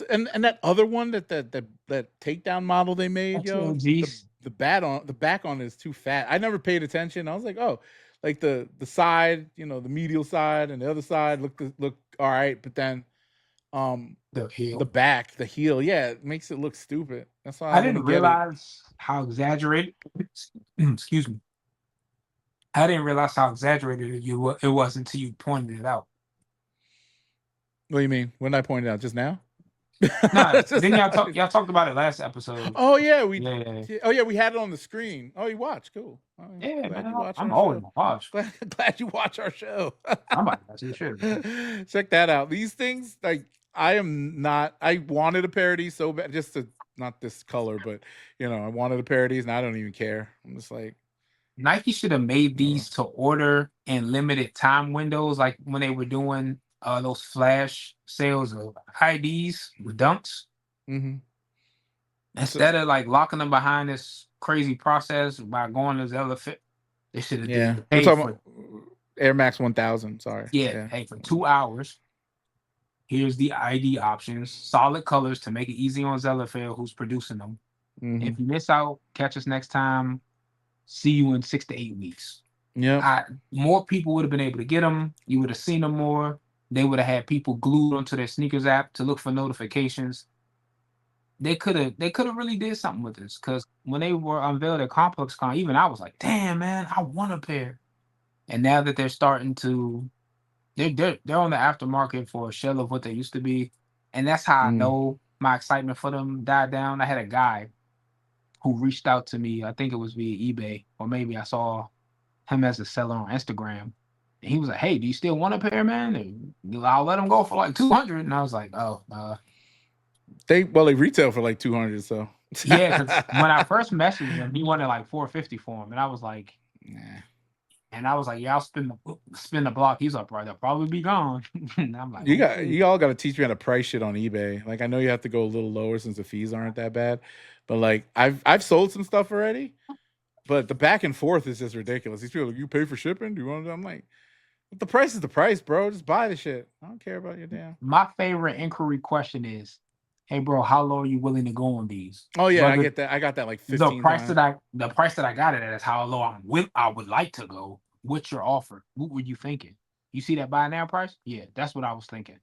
And that other one that takedown model they made, That's yo, LGs. the back on it is too fat. I never paid attention. I was like, oh, like the side, the medial side and the other side look all right, but then The the heel. back, the heel, yeah, it makes it look stupid. That's why I I didn't didn't get it. realize how exaggerated. Excuse me. I didn't realize how exaggerated it was until you pointed it out. What do you mean? When did I point it out? Just now? Nah, Just then now. y'all talked about it last episode. Oh yeah, Yeah, oh yeah, we had it on the screen. Oh, you watched, cool. Oh, yeah. yeah, Glad man. you watch I'm our always show. my watch. Glad you watch our show. I'm about to see shit. Check that out. These things, like, I am not. I wanted a pair of these so bad, just to not this color, but I wanted a pair of these, and I don't even care. I'm just like, Nike should have made whatever. these to order in limited time windows, like when they were doing those flash sales of IDs with dunks. Mm-hmm. So Instead of like locking them behind this crazy process by going to Elephant, they should have yeah, did we're hey talking for about Air Max 1000. Sorry. yeah, Yeah. hey for 2 hours. Here's the ID options, solid colors to make it easy on Zellerfair who's producing them. Mm-hmm. If you miss out, catch us next time. See you in 6 to 8 weeks. Yep. More people would have been able to get them. You would have seen them more. They would have had people glued onto their sneakers app to look for notifications. They could have really did something with this because when they were unveiled at Complex Con, even I was like, damn man, I want a pair. And now that they're starting to, they're on the aftermarket for a shell of what they used to be, and that's how I Mm. know my excitement for them died down. I had a guy who reached out to me. I think it was via eBay, or maybe I saw him as a seller on Instagram. And he was like, "Hey, do you still want a pair, man? And I'll let him go for like 200." And I was like, "Oh, They retail for like 200. So yeah." Because when I first messaged him, he wanted like 450 for him, and I was like, nah. "Yeah, I'll spin the block." He's like, "Right, they'll probably be gone." And I'm like, "Okay." You all got to teach me how to price shit on eBay. Like, I know you have to go a little lower since the fees aren't that bad, but like I've sold some stuff already, but the back and forth is just ridiculous. These people, you pay for shipping? Do you want to? I'm like, the price is the price, bro. Just buy the shit. I don't care about your damn. My favorite inquiry question is, "Hey, bro, how low are you willing to go on these?" Oh yeah, I But get that. I got that like 15 times. the price that I got it at is how low I would like to go. What's your offer? What were you thinking? You see that buy now price? Yeah, that's what I was thinking.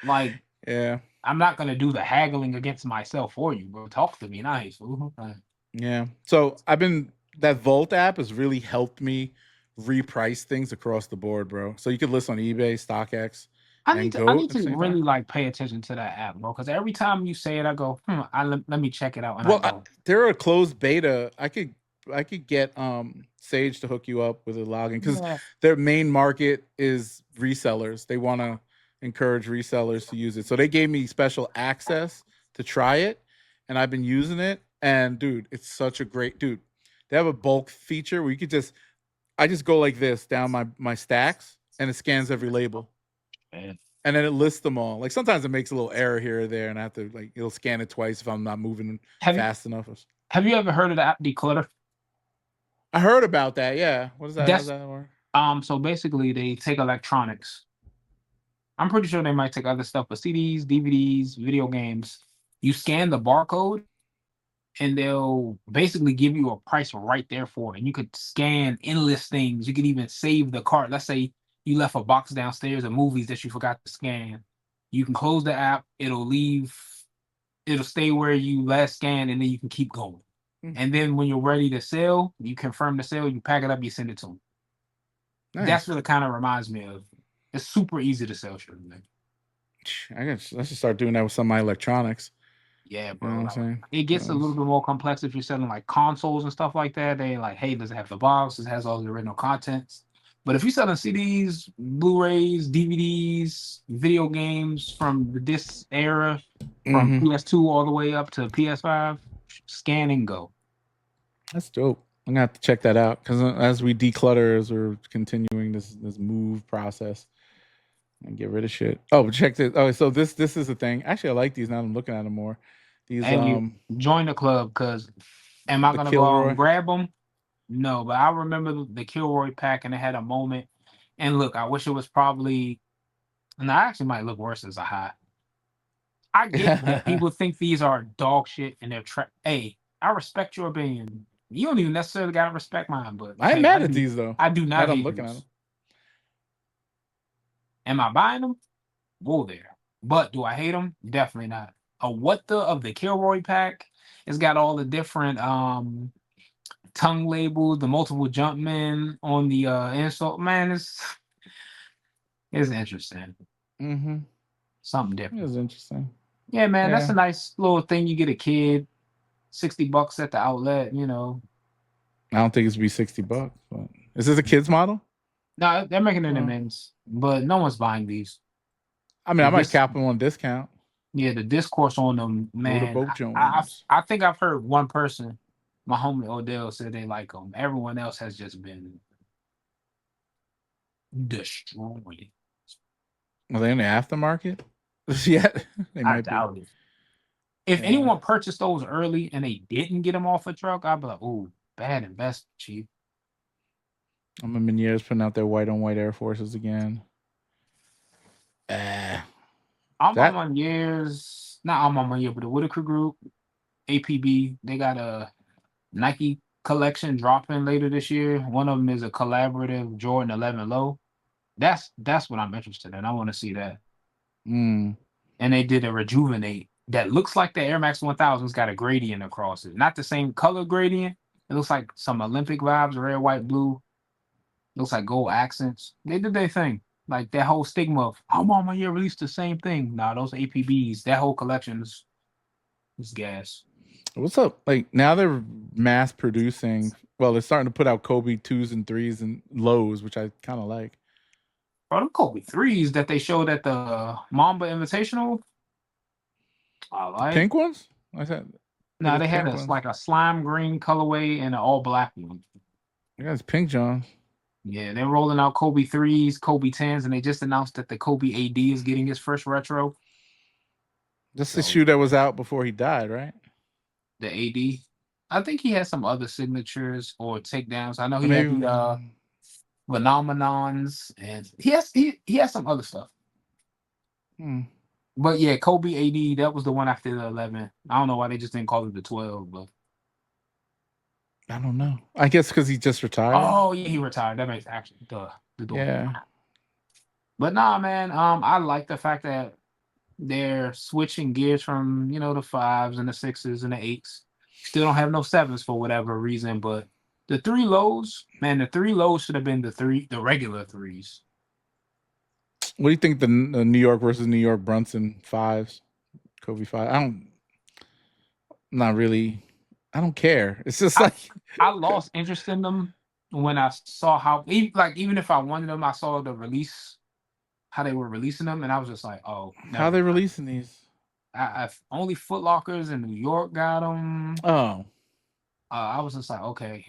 Like, Yeah. I'm not gonna do the haggling against myself for you, bro. Talk to me nice. Yeah. So that Volt app has really helped me reprice things across the board, bro. So you could list on eBay, StockX, and I Goat need at the to same time. really like pay attention to that app, bro. Because every time you say it, I go, let me check it out, and I Well, don't. they're a closed beta. I could get Sage to hook you up with a login because Yeah. their main market is resellers. They want to encourage resellers to use it. So they gave me special access to try it, and I've been using it. And dude, it's such a great dude. They have a bulk feature where I just go like this down my stacks, and it scans every label. Man. and then it lists them all. Like sometimes it makes a little error here or there, and I have to like it'll scan it twice if I'm not moving Have you fast enough. have you ever heard of the app Declutter? I heard about that. Yeah, what is that? How's That's that work? so basically they take electronics. I'm pretty sure they might take other stuff, but CDs, DVDs, video games. You scan the barcode and they'll basically give you a price right there for it. And you could scan endless things. You could even save the cart. Let's say you left a box downstairs of movies that you forgot to scan. You can close the app, it'll stay where you last scanned, and then you can keep going. And then when you're ready to sell, you confirm the sale, you pack it up, you send it to them. That's Nice. what it kind of reminds me of. It's super easy to sell shit. I guess let's just start doing that with some of my electronics. Yeah, You know bro. what I'm saying? It gets a little bit more complex if you're selling like consoles and stuff like that. They like, hey, does it have the box? It has all the original contents. But if you're selling CDs, Blu-rays, DVDs, video games from this era, from PS2 all the way up to PS5, scan and go. That's dope. I'm gonna have to check that out because as we declutter, as we're continuing this move process and get rid of shit. Oh, but check this. Oh, so this is the thing. Actually, I like these now. I'm looking at them more. These And you join the club because am I the gonna go out Kilroy. and grab them? No, but I remember the Kilroy pack and it had a moment. And look, I wish it was probably, and I actually might look worse as a high. I get that people think these are dog shit and they're Hey, I respect your opinion. You don't even necessarily gotta respect mine, but I ain't hey, mad at these though. I do Now not that I'm hate looking at these. them. Am I buying them? Whoa there. But do I hate them? Definitely not. Of the Kilroy pack, it's got all the different tongue labels, the multiple Jumpmen on the insult. Man, it's interesting. Something different. It's interesting. Yeah, man, that's Yeah. a nice little thing. You get a kid, $60 at the outlet, you know. I don't think it's be $60, but is this a kids model? No, they're making it amends, but no one's buying these. I mean, I might cap them on discount. Yeah, the discourse on them, man. Boat Jones. I think I've heard one person, my homie Odell, said they like them. Everyone else has just been destroyed. Are they in the aftermarket? Yeah, they I might be. doubt it. If anyone purchased those early and they didn't get them off a truck, I'd be like, "Oh, bad investment, chief." I'm a Meniere's putting out their white on white Air Forces again. I'm on my years, not on my year, but the Whitaker Group, APB, they got a Nike collection dropping later this year. One of them is a collaborative Jordan 11 low. That's what I'm interested in. I want to see that. And they did a rejuvenate that looks like the Air Max 1000's got a gradient across it. Not the same color gradient. It looks like some Olympic vibes, red, white, blue. Looks like gold accents. They did their thing. Like that whole stigma of how Mama Year released the same thing. Nah, those APBs, that whole collection is gas. What's up? Like now they're mass producing. Well, they're starting to put out Kobe 2s and 3s and lows, which I kind of like. Bro, them Kobe 3s that they showed at the Mamba Invitational. I like. Pink ones? I said. No, they had like a slime green colorway and an all black one. You guys pink John. Yeah, they're rolling out Kobe 3s, Kobe 10s, and they just announced that the Kobe AD is getting his first retro. That's the shoe that was out before he died, right? The AD. I think he has some other signatures or takedowns. I know he had the phenomenons, and he has some other stuff. But yeah, Kobe AD, that was the one after the 11. I don't know why they just didn't call it the 12, but I don't know. I guess because he just retired. Oh yeah, he retired. That makes actually the door. Yeah. But nah, man. I like the fact that they're switching gears from the 5s and the 6s and the 8s. Still don't have no 7s for whatever reason, but the 3 lows, man, the 3 lows should have been the regular 3s. What do you think the New York versus New York Brunson 5s, Kobe 5? Not really. I don't care. It's just I lost interest in them when I saw how even if I wanted them, I saw the release, how they were releasing them, and I was just like, oh, how are they releasing these? I only Foot Lockers in New York got them. Oh, I was just like, okay,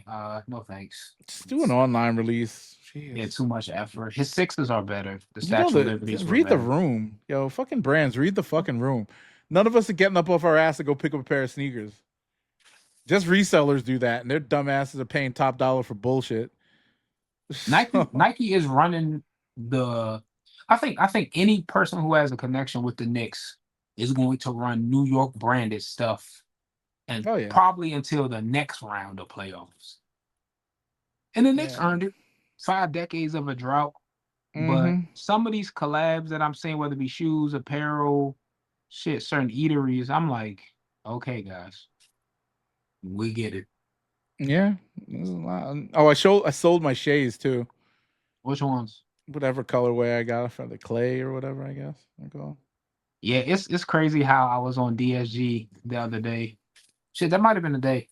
no thanks. Just do an online release. Jeez. Yeah, too much effort. His sixes are better. The You know Statue of Liberties were read the better. room. Yo, fucking brands, read the fucking room. None of us are getting up off our ass to go pick up a pair of sneakers. Just resellers do that, and their dumbasses are paying top dollar for bullshit. Nike is running the. I think any person who has a connection with the Knicks is going to run New York branded stuff, and Oh yeah, probably until the next round of playoffs. And the Knicks yeah. earned it. 5 decades of a drought, but Mm-hmm. some of these collabs that I'm seeing, whether it be shoes, apparel, shit, certain eateries, I'm like, okay, guys, we get it. Yeah. There's a lot. Oh, I sold my Shays too. Which ones? Whatever colorway I got from the clay or whatever, I guess they're called. Yeah, it's crazy how I was on DSG the other day. Shit, that might have been the day.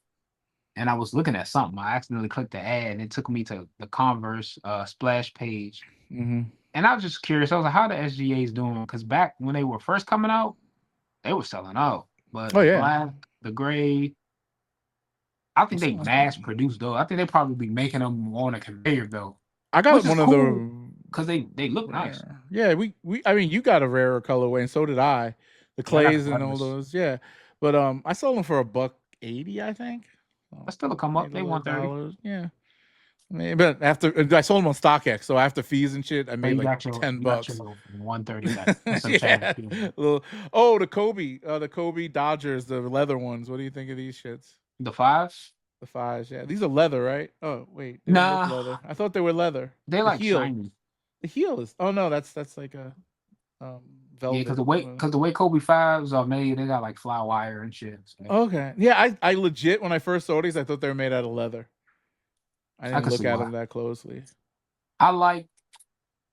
And I was looking at something. I accidentally clicked the ad and it took me to the Converse splash page. Mm-hmm. And I was just curious. I was like, how the SGAs doing? Because back when they were first coming out, they were selling out. But Oh the yeah. black, the gray, I think they mass produced though. I think they probably be making them on a conveyor belt, I got which is one of cool the because they look nice. rare. Yeah, we I mean you got a rarer colorway and so did I. The Yeah, I got the clays and all leathers. those, yeah. But I sold them for $180, I think. That's still a come up. Made a They little 130. dollars. Yeah. I mean, but after I sold them on StockX, so after fees and shit, I So made you like got your $10. you got your 130 back and some Yeah. change. Oh, the Kobe Dodgers, the leather ones. What do you think of these shits? The fives? The fives, yeah. These are leather, right? Oh, wait, they don't look Nah, leather. I thought they were leather. they The like heel. shiny. The heel is. Oh no, that's like a Yeah, because velvet. the way Kobe fives are made, they got like fly wire and shit. So Okay, yeah. I legit when I first saw these, I thought they were made out of leather. I I didn't can look see at why. them that closely. I like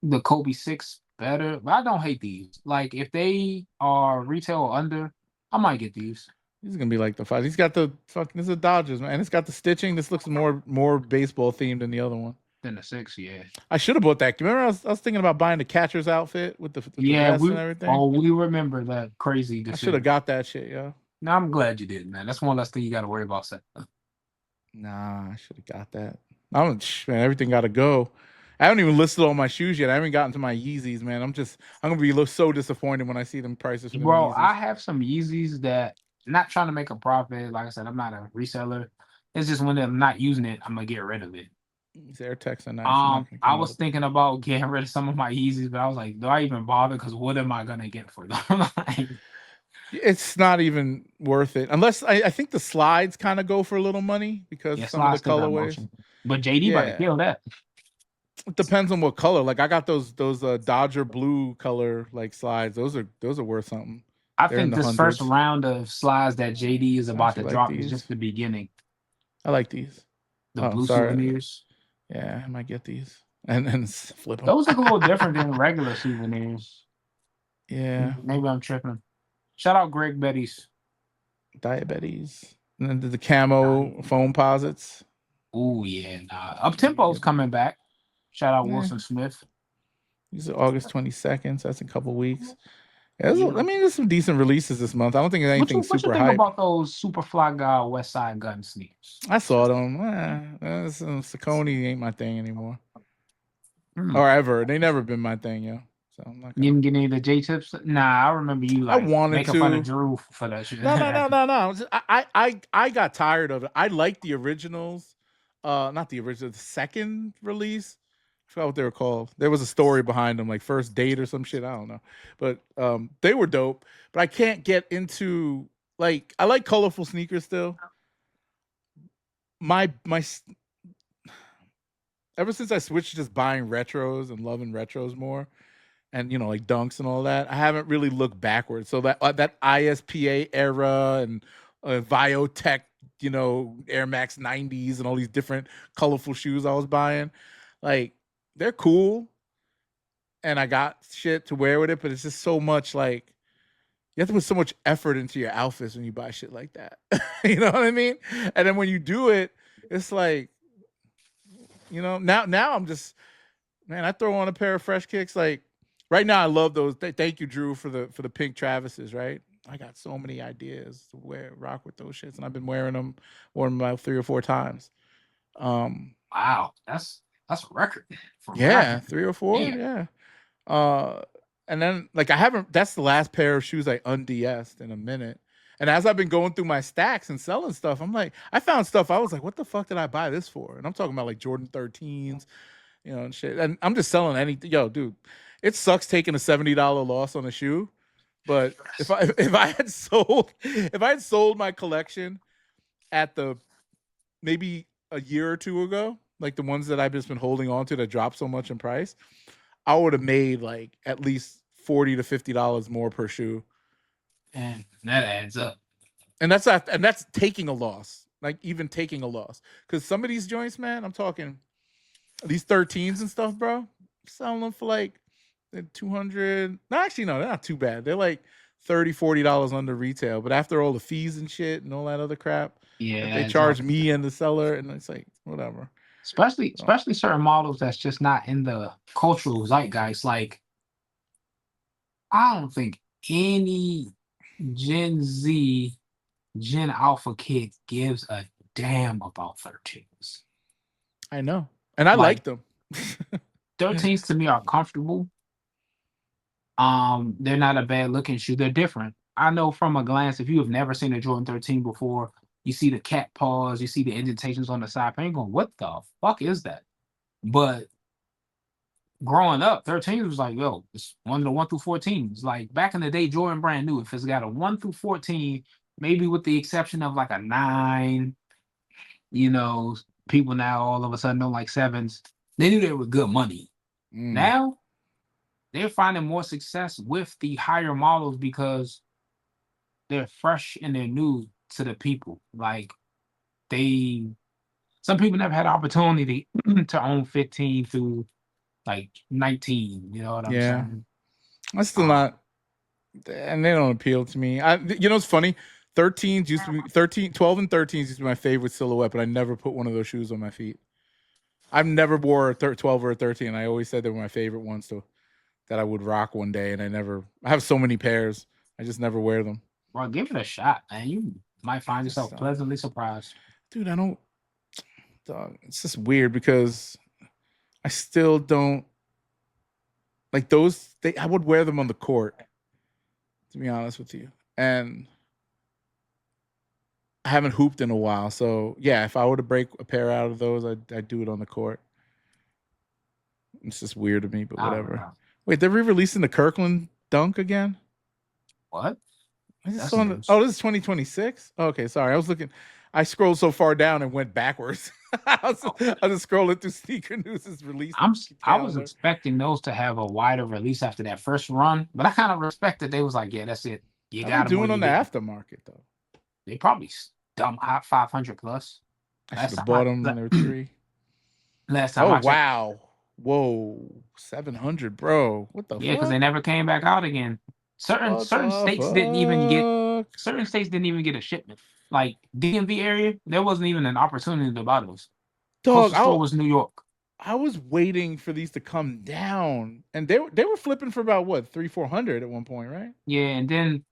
the Kobe 6 better, but I don't hate these. Like if they are retail under, I might get these. These are gonna be like the five. He's got the fucking. This is Dodgers, man. And it's got the stitching. This looks more baseball themed than the other one. Then the 6, yeah. I should have bought that. Remember, I was thinking about buying the catcher's outfit with the Yeah, vest and we everything. oh we remember that crazy I should have decision. got that shit, yo. No, I'm glad you did, man. That's one less thing you gotta worry about. Nah, I should have got that. Man, everything got to go. I haven't even listed all my shoes yet. I haven't gotten to my Yeezys, man. I'm gonna be so disappointed when I see them prices for them Bro, Yeezys. I have some Yeezys that not trying to make a profit. Like I said, I'm not a reseller. It's just when I'm not using it, I'm gonna get rid of it. These AirTechs are nice. They're not gonna I come was up. thinking about getting rid of some of my Yeezys, but I was like, do I even bother? Because what am I gonna get for them? Like, It's not even worth it unless I think the slides kind of go for a little money because yeah, of some of Sly the still got colorways. motion, but JD about to Yeah, kill that. it depends on what color. Like I got those Dodger blue color like slides. Those are worth something. I They're in think the this first hundreds. round of slides that JD is I about to actually like drop is these. just the beginning. I like these. The Oh, blue sorry. souvenirs. Yeah, I might get these and flip them. Those look a little different than regular souvenirs. Yeah, Maybe I'm tripping. Shout out Greg Betty's. diabetes. And then the camo foam posits. Oh yeah, nah. Up I could tempo's get these. coming back. Shout out Yeah, Wilson Smith. these are August 22nd, so that's in a couple weeks. Yeah, Yeah. I mean, there's some decent releases this month. I don't think there's What you anything what you super think hype. about those Superfly God West Side Gun sneakers? I saw them. Saucony ain't my thing anymore. Hmm. Or ever. They never been my thing, yo. So I'm not You gonna. didn't get any of the J tips? Nah, I remember you I like wanted making fun of to. Drew for that shit. No, no, no, no, no. I got tired of it. I liked the originals. Not the original, the second release. I forgot what they were called. There was a story behind them, like first date or some shit. I don't know. But they were dope. But I can't get into like I like colorful sneakers still. My ever since I switched to just buying retros and loving retros more, and like dunks and all that, I haven't really looked backwards. So that ISPA era and Viotech, Air Max 90s and all these different colorful shoes I was buying, like they're cool, and I got shit to wear with it, but it's just so much like you have to put so much effort into your outfits when you buy shit like that. You know what I mean? And then when you do it, it's like, now I'm just, man, I throw on a pair of fresh kicks. Like right now, I love those. Thank you, Drew, for the pink Travises. Right, I got so many ideas to rock with those shits, and I've been wearing them about 3 or 4 times. Wow, that's That's a record for Yeah, rapping. 3 or 4. Damn. Yeah. And then like I haven't. That's the last pair of shoes I unds'd in a minute. And as I've been going through my stacks and selling stuff, I'm like, I found stuff. I was like, what the fuck did I buy this for? And I'm talking about like Jordan 13s, you know, and shit. And I'm just selling anything. Yo, dude, it sucks taking a $70 loss on a shoe. But if I had sold my collection at the maybe a year or two ago, like the ones that I've just been holding on to that dropped so much in price, I would have made like at least $40 to $50 more per shoe. And that adds up. And that's taking a loss. Like even taking a loss. Because some of these joints, man, I'm talking these 13s and stuff, bro. Selling them for like 200. No, actually, no, they're not too bad. They're like $30, $40 under retail. But after all the fees and shit and all that other crap, Yeah, that they adds up. charge me and the seller, and it's like whatever. Especially certain models that's just not in the cultural zeitgeist. Like I don't think any Gen Z, Gen Alpha kid gives a damn about 13s. I know. And I Like like them. 13s to me are comfortable. They're not a bad looking shoe. They're different. I know from a glance, if you have never seen a Jordan 13 before, you see the cat paws, you see the indentations on the side pane, going, what the fuck is that? But growing up, 13 was like, yo, it's one of the 1 through 14s. Like back in the day, Jordan Brand knew if it's got a 1 through 14, maybe with the exception of like a 9, you know, people now all of a sudden don't like 7s. They knew they were good money. Now they're finding more success with the higher models because they're fresh and they're new to the people. Like some people never had the opportunity to own 15 through like 19. You know what I'm Yeah. saying? That's still not, and they don't appeal to me. You know, it's funny. 13s used to be 12 and 13s used to be my favorite silhouette, but I never put one of those shoes on my feet. I've never wore a 12 or a 13. I always said they were my favorite ones that I would rock one day, and I have so many pairs. I just never wear them. Well, give it a shot, man. You might find yourself pleasantly surprised. Dude, I don't. Dog, it's just weird because I still don't like those. I would wear them on the court, to be honest with you, and I haven't hooped in a while. So yeah, if I were to break a pair out of those, I'd do it on the court. It's just weird to me, but whatever. Wait, they're re-releasing the Kirkland Dunk again? What? This is 2026? Okay, sorry. I was looking. I scrolled so far down and went backwards. I was just scrolling through Sneaker News' release. I was expecting those to have a wider release after that first run, but I kind of respect that they was like, yeah, that's it. You got doing on the aftermarket though. They probably dumb hot 500 plus. I should have bought them when they were 3. Last time. Oh wow. Whoa, 700, bro. What the fuck? Yeah, because they never came back out again. Certain states didn't even get a shipment. Like DMV area, there wasn't even an opportunity to buy those. Closest store was New York. I was waiting for these to come down, and they were flipping for about what 300-400 at one point, right? Yeah, and then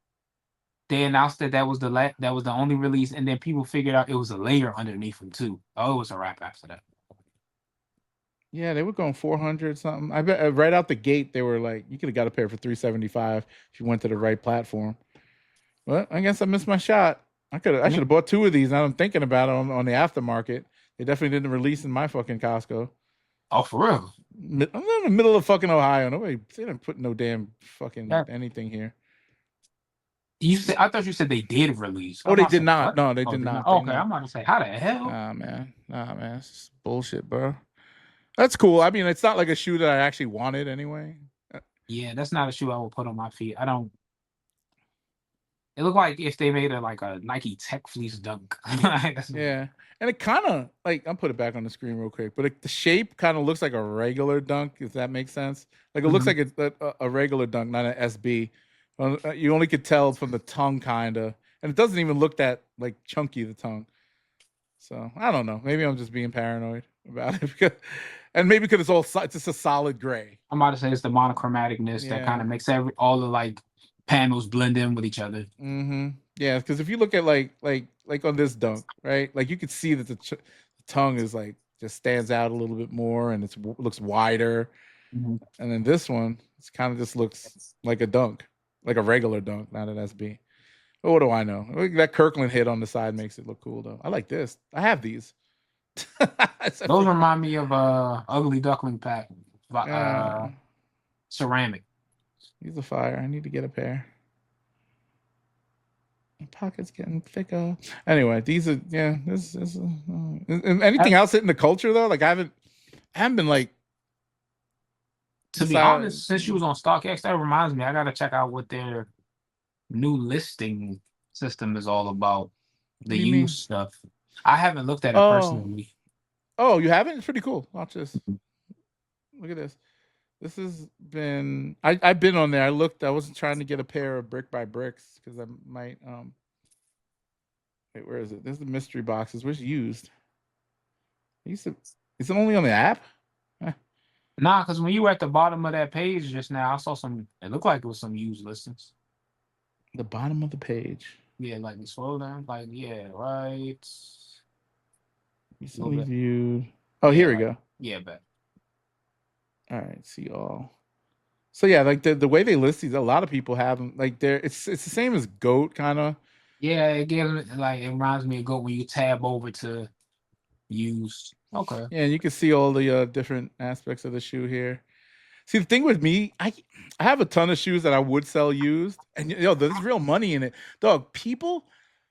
they announced that was the only release, and then people figured out it was a layer underneath them too. Oh, it was a wrap after that. Yeah, they were going 400 something. I bet right out the gate they were like, you could have got a pair for 375 if you went to the right platform. Well, I guess I missed my shot. I should have bought 2 of these. Now I'm thinking about it on the aftermarket. They definitely didn't release in my fucking Costco. Oh, for real? I'm in the middle of fucking Ohio. They didn't put no damn fucking anything here. I thought you said they did release. Oh, they did not. No, they did not. Okay, I'm about to say, how the hell? Nah, man. It's bullshit, bro. That's cool. I mean, it's not like a shoe that I actually wanted anyway. Yeah, that's not a shoe I would put on my feet. I don't. It looked like if they made a Nike Tech Fleece Dunk. Yeah, and it kind of like I'll put it back on the screen real quick, but the shape kind of looks like a regular Dunk, if that makes sense. Like it looks like a regular Dunk, not an SB. You only could tell from the tongue, kind of, and it doesn't even look that like chunky, the tongue. So I don't know. Maybe I'm just being paranoid about it, and maybe because it's just a solid gray. I'm about to say it's the monochromaticness that kind of makes all the like panels blend in with each other. Mm-hmm. Yeah, because if you look at like on this Dunk, right? Like you could see that the tongue is like just stands out a little bit more, and it looks wider. Mhm. And then this one, it's kind of just looks like a dunk, like a regular dunk, not an SB. But what do I know? That Kirkland hit on the side makes it look cool, though. I like this. I have these. Those remind me of Ugly Duckling Pack, Yeah, ceramic. these are fire. I need to get a pair. My pocket's getting thicker. Anyway, these are This is anything else hitting the culture though? Like I haven't been like. To be honest, since you was on StockX, that reminds me, I gotta check out what their new listing system is all about. What The do you mean? used stuff. I haven't looked at it Oh, personally. you haven't? It's pretty cool. Watch this. Look at this. This has been. I've been on there. I looked. I wasn't trying to get a pair of brick by bricks because I might. Wait, where is it? There's the mystery boxes. Where's used? Is it only on the app? Nah, because when you were at the bottom of that page just now, I saw some. It looked like it was some used listings. The bottom of the page. Yeah, like you scroll down, like right. Recently viewed. Oh, here we go. Yeah, bet. All right, see all. So yeah, like the way they list these, a lot of people have them. Like it's the same as Goat kind of. Yeah, again, like it reminds me of Go when you tab over to used. Okay. Yeah, and you can see all the different aspects of the shoe here. See, the thing with me, I have a ton of shoes that I would sell used, and there's real money in it, dog. People,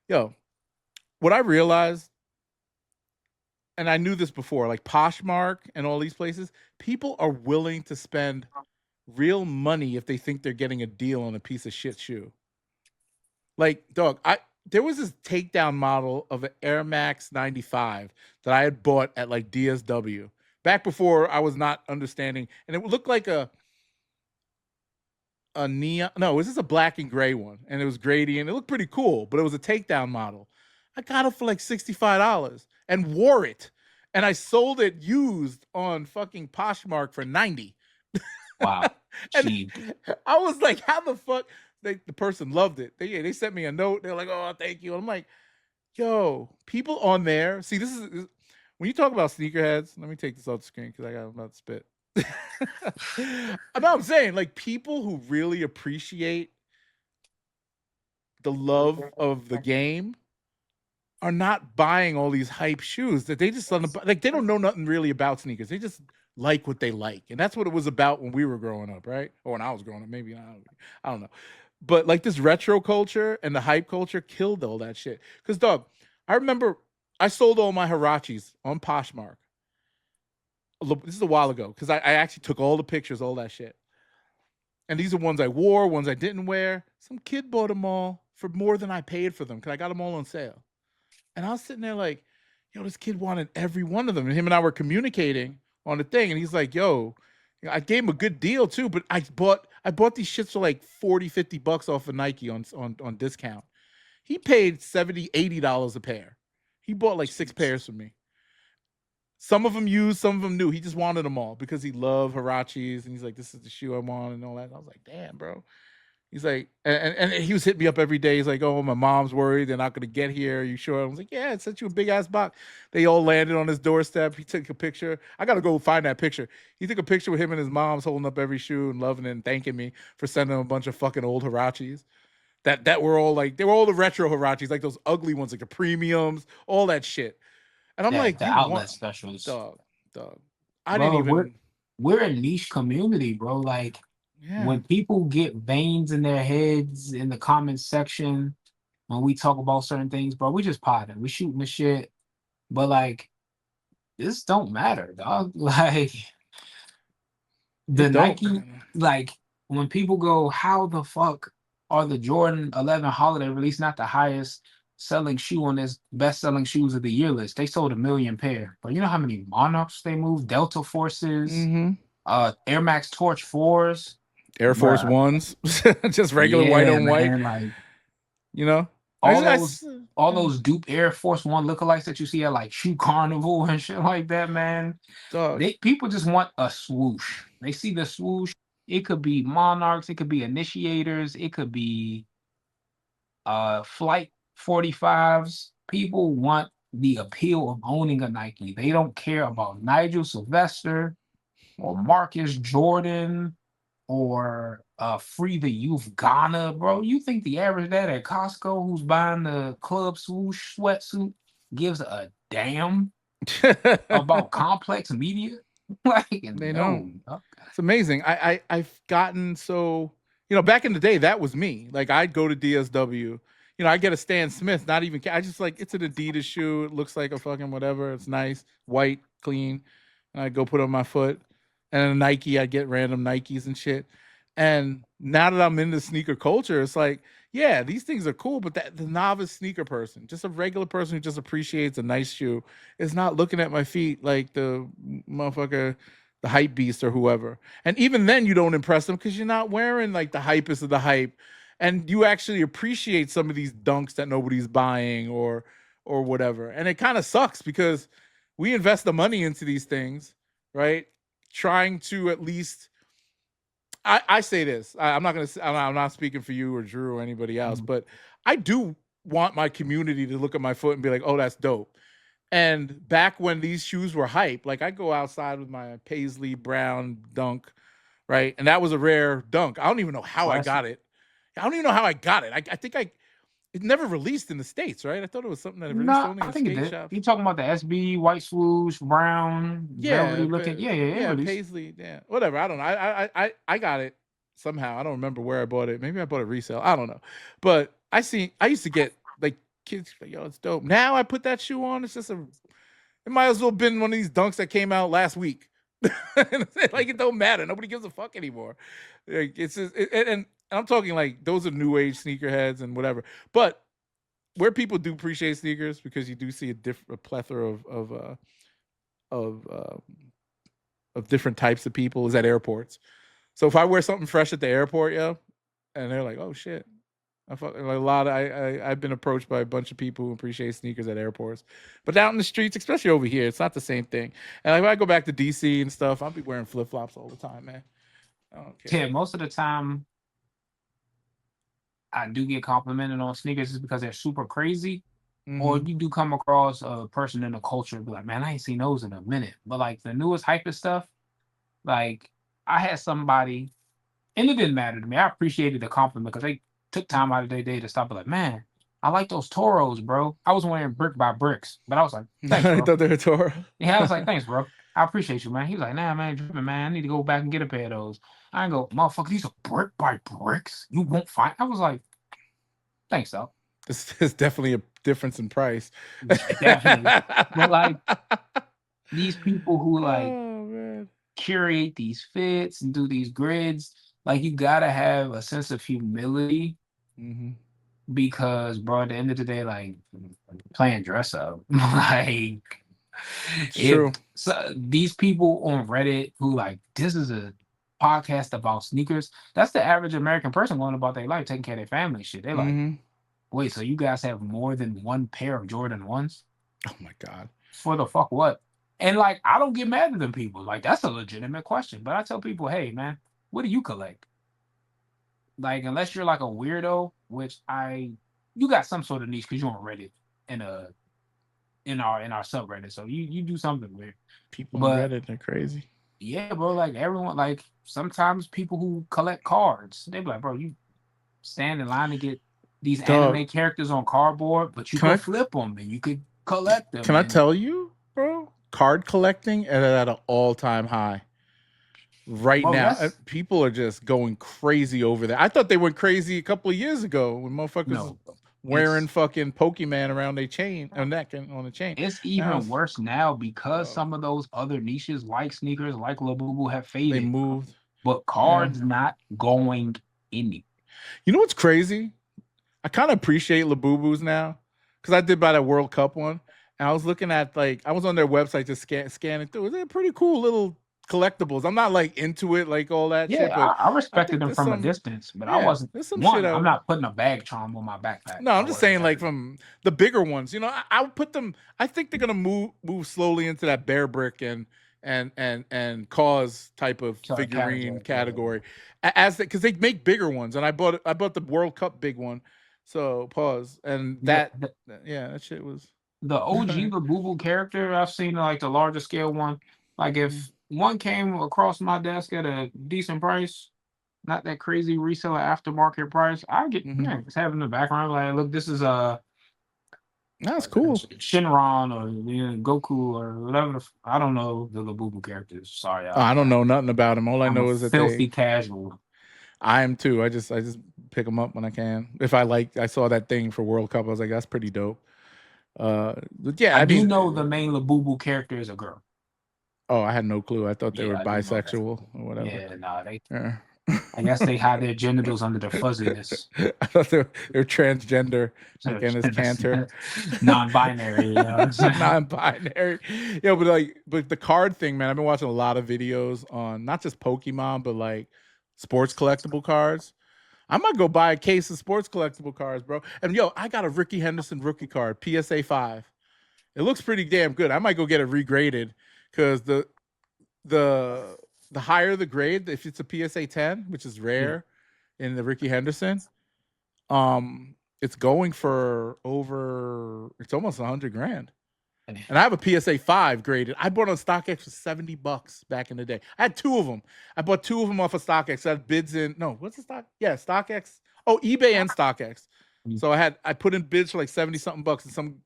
what I realized, and I knew this before, like Poshmark and all these places, people are willing to spend real money if they think they're getting a deal on a piece of shit shoe. Like, dog, there was this takedown model of an Air Max 95 that I had bought at like DSW back before I was not understanding, and it looked like a neon. No, it was just a black and gray one, and it was gradient. It looked pretty cool, but it was a takedown model. I got it for like $65 and wore it, and I sold it used on fucking Poshmark for 90. Wow. And I was like, how the fuck? The person loved it. They sent me a note. They're like, oh, thank you. And I'm like, yo, people on there. See, this is when you talk about sneakerheads. Let me take this off the screen because I'm about to spit. I'm saying, like, people who really appreciate the love of the game are not buying all these hype shoes that they just like they don't know nothing really about sneakers. They just like what they like, and that's what it was about when we were growing up, right? Or when I was growing up, maybe I don't know. But like this retro culture and the hype culture killed all that shit. Because dog, I remember I sold all my Hirachis on Poshmark. This is a while ago because I actually took all the pictures, all that shit. And these are ones I wore, ones I didn't wear. Some kid bought them all for more than I paid for them because I got them all on sale. And I was sitting there like, yo, this kid wanted every one of them. And him and I were communicating on the thing. And he's like, yo, I gave him a good deal too, but I bought these shits for like $40-$50 off of Nike on discount. He paid $70-$80 a pair. He bought like 6 pairs from me. Some of them used, some of them new. He just wanted them all because he loved Hirachis. And he's like, this is the shoe I want and all that. And I was like, damn, bro. He's like, and he was hitting me up every day. He's like, oh, my mom's worried they're not going to get here. Are you sure? I was like, yeah, I sent you a big ass box. They all landed on his doorstep. He took a picture. I got to go find that picture. He took a picture with him and his mom's holding up every shoe and loving it and thanking me for sending him a bunch of fucking old Hirachis. That were all like, they were all the retro Hirachis, like those ugly ones, like the premiums, all that shit. And I'm like, the outlet specials. Dog. I didn't even. We're a niche community, bro. Like, when people get veins in their heads in the comments section, when we talk about certain things, bro, we just potting, we shooting the shit. But like, this don't matter, dog. Like, the Nike, like, when people go, how the fuck are the Jordan 11 Holiday release not the highest selling shoe on this best selling shoes of the year list? They sold 1 million pair. But you know how many Monarchs they moved? Delta Forces, Air Max Torch 4s, Air Force Ones, just regular white on white. Like, you know, all those dupe Air Force One lookalikes that you see at like Shoe Carnival and shit like that, man. People just want a swoosh. They see the swoosh. It could be Monarchs, it could be Initiators, it could be Flight 45s. People want the appeal of owning a Nike. They don't care about Nigel Sylvester or Marcus Jordan or Free the Youth Ghana, bro. You think the average dad at Costco who's buying the Club Swoosh sweatsuit gives a damn about complex media? Like, They no. don't. It's amazing. I've gotten so, back in the day that was me. Like I'd go to DSW, I get a Stan Smith, not even I just like it's an Adidas shoe. It looks like a fucking whatever. It's nice, white, clean. And I'd go put it on my foot. And then a Nike, I'd get random Nikes and shit. And now that I'm in the sneaker culture, it's like, yeah, these things are cool, but the novice sneaker person, just a regular person who just appreciates a nice shoe, is not looking at my feet like the motherfucker, the hype beast or whoever. And even then, you don't impress them because you're not wearing like the hypest of the hype, and you actually appreciate some of these dunks that nobody's buying or whatever. And it kind of sucks because we invest the money into these things, right? Trying to at least. I say this. I'm not gonna. I'm not speaking for you or Drew or anybody else, but I do want my community to look at my foot and be like, "Oh, that's dope." And back when these shoes were hype, like I go outside with my Paisley Brown dunk, right? And that was a rare dunk. I don't even know how I got it. I don't even know how I got it. I think it never released in the States, right? I thought it was something that released only I in think it skate did. shops. You talking about the SB, white swoosh, brown, Yeah, velvety looking? Yeah, it released. Paisley, yeah, whatever. I don't know. I got it somehow. I don't remember where I bought it. Maybe I bought it resale. I don't know. But I used to get like kids like, yo, it's dope. Now I put that shoe on. It's just it might as well have been one of these dunks that came out last week. Like it don't matter. Nobody gives a fuck anymore. Like it's just, and I'm talking like those are new age sneakerheads and whatever. But where people do appreciate sneakers because you do see a plethora of uh, of different types of people is at airports. So if I wear something fresh at the airport, yo, and they're like, "Oh shit," I've been approached by a bunch of people who appreciate sneakers at airports, but out in the streets, especially over here, it's not the same thing. And like when I go back to DC and stuff, I'll be wearing flip flops all the time, man. I don't care. Yeah, most of the time I do get complimented on sneakers is because they're super crazy. Or you do come across a person in the culture and be like, man, I ain't seen those in a minute. But like the newest hyper stuff, like I had somebody, and it didn't matter to me. I appreciated the compliment because they took time out of their day to stop and like, man, I like those Toros, bro. I was wearing brick by bricks, but I was like, thanks, I bro. thought they were Toro. Yeah, I was like, thanks, bro. I appreciate you, man. He was like, nah, man, dripping, man. I need to go back and get a pair of those. I ain't go, motherfucker, these are brick by bricks. You won't find. I was like, thanks, though. There's definitely a difference in price. Definitely. But like these people who like Oh man. curate these fits and do these grids, like you gotta have a sense of humility because, bro, at the end of the day, like playing dress up, like It's if true. so, these people on Reddit who like this is a podcast about sneakers, that's the average American person going about their life, taking care of their family and shit. They're like, wait, so you guys have more than one pair of Jordan 1s? Oh my god. For the fuck what? And like, I don't get mad at them people. Like, that's a legitimate question. But I tell people, hey, man, what do you collect? Like, unless you're like a weirdo, which you got some sort of niche because you're on Reddit in our subreddit. So you do something weird. People on But Reddit are crazy. yeah, bro, like everyone, like sometimes people who collect cards, they be like, bro, you stand in line to get these anime characters on cardboard, but you could flip them and you could collect them. Can I tell you, bro? Card collecting at an all-time high right now. People are just going crazy over there. I thought they went crazy a couple of years ago when motherfuckers wearing fucking Pokemon around their chain or neck and on the chain. It's even worse now because some of those other niches like sneakers, like Labubu, have faded. They moved. But cards not going anywhere. You know what's crazy? I kind of appreciate Labubus now because I did buy that World Cup one. And I was looking at I was on their website just scanning through. They're pretty cool little collectibles. I'm not like into it like all that shit. But I respected them from a distance, but I wasn't. I'm not putting a bag charm on my backpack. No, I'm just saying like from the bigger ones. I would put them. I think they're gonna move slowly into that bear brick and cause type of figurine category as because they make bigger ones. And I bought the World Cup big one. So pause and that shit was. the OG Labubu character, I've seen like the larger scale one. Like if one came across my desk at a decent price, not that crazy reseller aftermarket price, I get just have in the background like, look, this is That's cool. Shinron or Goku or whatever. I don't know the Labubu characters. Sorry, I don't know nothing about them. All I I'm a know is that filthy casual. I am too. I just pick them up when I can. If I saw that thing for World Cup, I was like, that's pretty dope. Yeah, I I do mean, know the main Labubu character is a girl. oh, I had no clue. I thought they were Yeah, I do know that. bisexual or whatever. Yeah, nah, they. Yeah. I guess they hide their genitals under their fuzziness. I thought they're transgender, like Ennis Cantor. Non-binary, you know what I'm saying? Non-binary. Yeah, but the card thing, man. I've been watching a lot of videos on not just Pokemon, but like sports collectible cards. I might go buy a case of sports collectible cards, bro. And yo, I got a Ricky Henderson rookie card, PSA 5. It looks pretty damn good. I might go get it regraded because the higher the grade, if it's a PSA 10, which is rare in the Ricky Henderson, it's going for it's almost $100,000. And I have a PSA 5 graded. I bought on StockX for $70 back in the day. I had two of them. I bought two of them off of StockX. I had bids in what's the stock? Yeah, StockX. Oh, eBay and StockX. So I put in bids for like 70 something bucks, and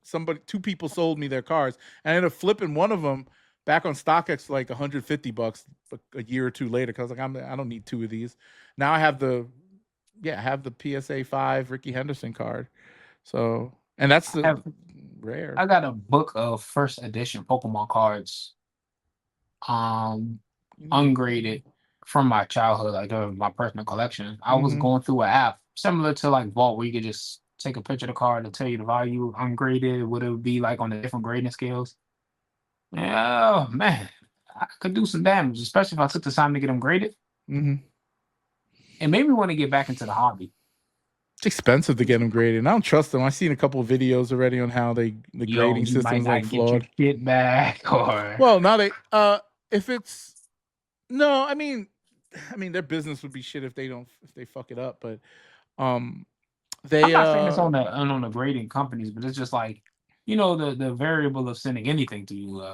two people sold me their cars, and I ended up flipping one of them back on StockX for like $150 a year or two later because like I don't need two of these. Now I have the PSA 5 Ricky Henderson card. So, and that's rare. I got a book of first edition Pokemon cards, ungraded from my childhood, like my personal collection. I was going through an app similar to like Vault, where you could just take a picture of the card and tell you the value ungraded, what it would be like on the different grading scales. Yeah, man, I could do some damage, especially if I took the time to get them graded. It made me want to get back into the hobby. It's expensive to get them graded. And I don't trust them. I've seen a couple of videos already on how the grading system's like flawed. Get your shit back, or well, now they if it's no, I mean their business would be shit if they fuck it up. But they I'm not saying it's on the grading companies, but it's just like the variable of sending anything to you.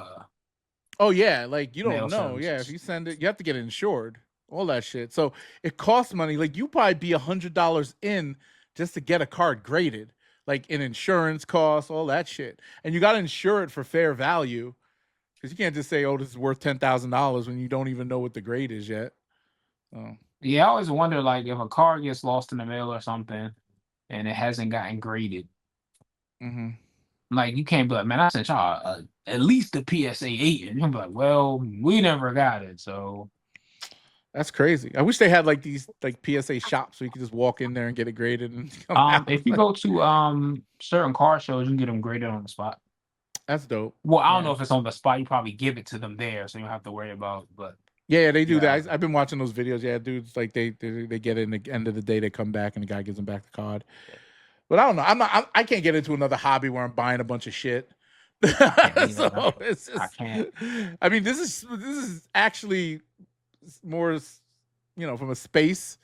Oh yeah, like you don't know. Services. Yeah, if you send it, you have to get it insured. All that shit. So it costs money. Like you probably be $100 in just to get a card graded, like in insurance costs, all that shit. And you got to insure it for fair value because you can't just say, "Oh, this is worth $10,000" when you don't even know what the grade is yet. Yeah, I always wonder, like, if a card gets lost in the mail or something, and it hasn't gotten graded. Like you can't be like, man, I sent y'all at least the PSA 8, and you'll be like, well, we never got it, so. That's crazy. I wish they had like these like PSA shops so you could just walk in there and get it graded and come out. If you go to certain car shows, you can get them graded on the spot. That's dope. Well, I don't know if it's on the spot. You probably give it to them there, so you don't have to worry about. But yeah, they do that. I've been watching those videos. Yeah, dudes like they get it in the end of the day. They come back and the guy gives them back the card. But I don't know. I can't get into another hobby where I'm buying a bunch of shit. So it's just, I can't. I mean, this is actually more, from a space